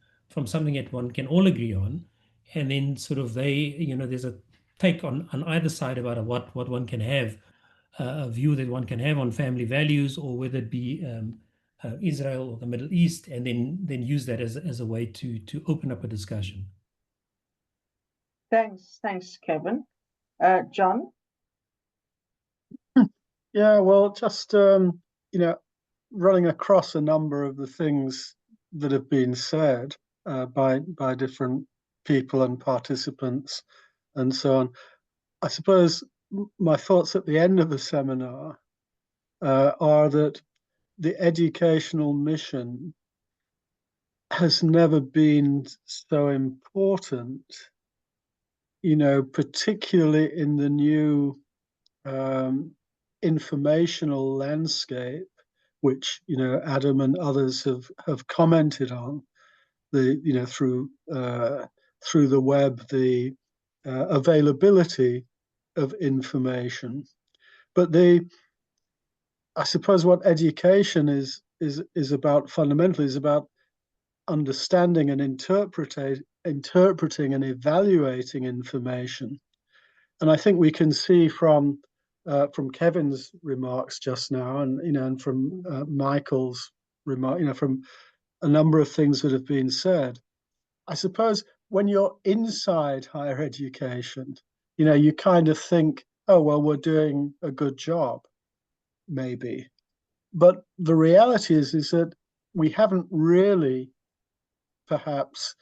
something that one can all agree on, and then sort of there's a take on either side about what one can have a view that one can have on family values, or whether it be Israel or the Middle East, and then use that as a way to open up a discussion. Thanks, Kevin. John? Yeah, well, just running across a number of the things that have been said by different people and participants and so on. I suppose my thoughts at the end of the seminar are that the educational mission has never been so important, particularly in the new informational landscape, which Adam and others have commented on, through the web, the availability of information. But I suppose what education is about fundamentally is about understanding and interpreting and evaluating information. And I think we can see from Kevin's remarks just now, and from Michael's remark, from a number of things that have been said. I suppose when you're inside higher education, you kind of think, oh, well, we're doing a good job, maybe. But the reality is that we haven't really, perhaps,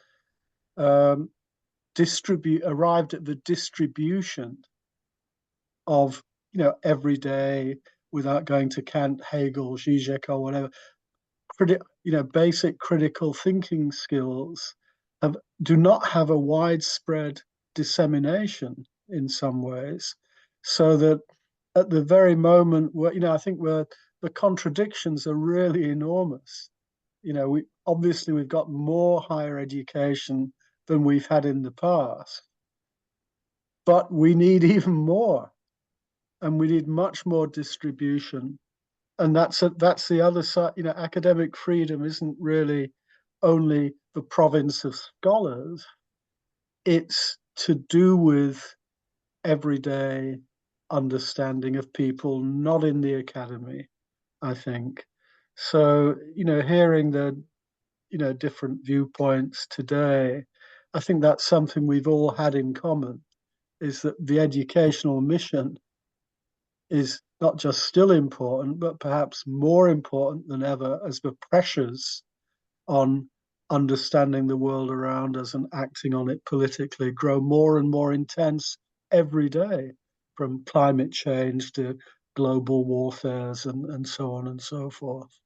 arrived at the distribution of everyday, without going to Kant, Hegel, Zizek, or whatever, basic critical thinking skills do not have a widespread dissemination in some ways, so that at the very moment where I think where the contradictions are really enormous. We've got more higher education than we've had in the past, but we need even more, and we need much more distribution. And that's the other side. Academic freedom isn't really only the province of scholars. It's to do with everyday understanding of people not in the academy, I think. So, hearing the different viewpoints today, I think that's something we've all had in common, is that the educational mission is not just still important, but perhaps more important than ever, as the pressures on understanding the world around us and acting on it politically grow more and more intense every day, from climate change to global warfares and so on and so forth.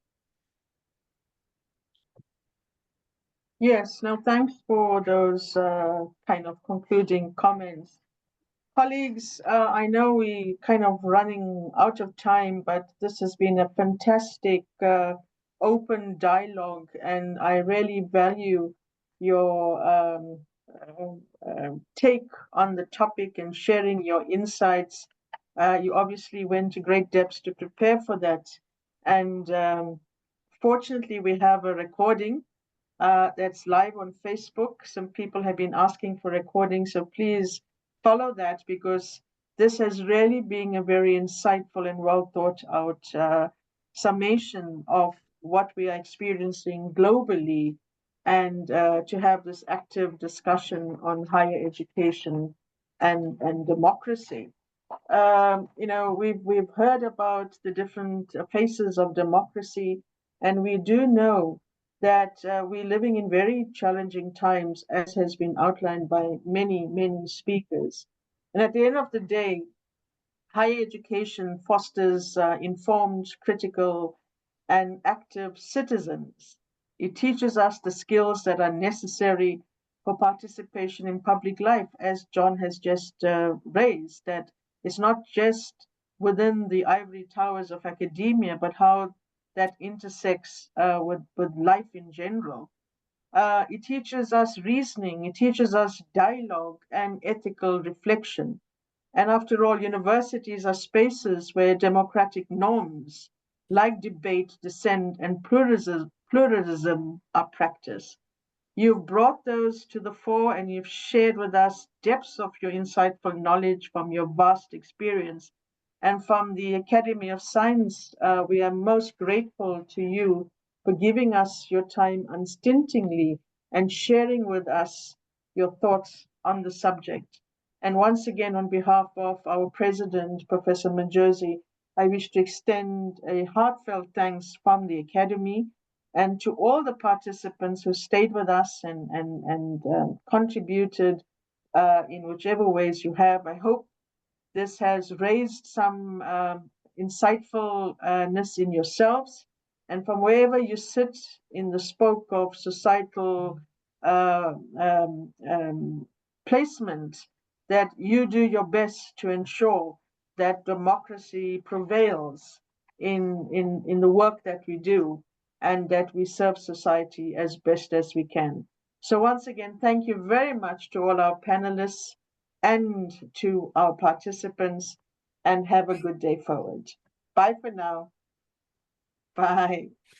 Yes, no, thanks for those kind of concluding comments. Colleagues, I know we kind of running out of time, but this has been a fantastic open dialogue, and I really value your take on the topic and sharing your insights. You obviously went to great depths to prepare for that, and fortunately we have a recording that's live on Facebook. Some people have been asking for recordings, so please follow that, because this has really been a very insightful and well thought out summation of what we are experiencing globally, and to have this active discussion on higher education and democracy. We've heard about the different phases of democracy, and we do know that we're living in very challenging times, as has been outlined by many speakers. And at the end of the day, higher education fosters informed, critical, and active citizens. It teaches us the skills that are necessary for participation in public life, as John has just raised, that it's not just within the ivory towers of academia, but how that intersects with life in general. It teaches us reasoning, it teaches us dialogue and ethical reflection. And after all, universities are spaces where democratic norms like debate, dissent, and pluralism are practiced. You've brought those to the fore, and you've shared with us depths of your insightful knowledge from your vast experience And from the Academy of Science, we are most grateful to you for giving us your time unstintingly and sharing with us your thoughts on the subject. And once again, on behalf of our president, Professor Majosi, I wish to extend a heartfelt thanks from the Academy and to all the participants who stayed with us and contributed in whichever ways you have. I hope this has raised some insightfulness in yourselves. And from wherever you sit in the spoke of societal placement, that you do your best to ensure that democracy prevails in the work that we do, and that we serve society as best as we can. So once again, thank you very much to all our panelists and to our participants, and have a good day forward. Bye for now. Bye.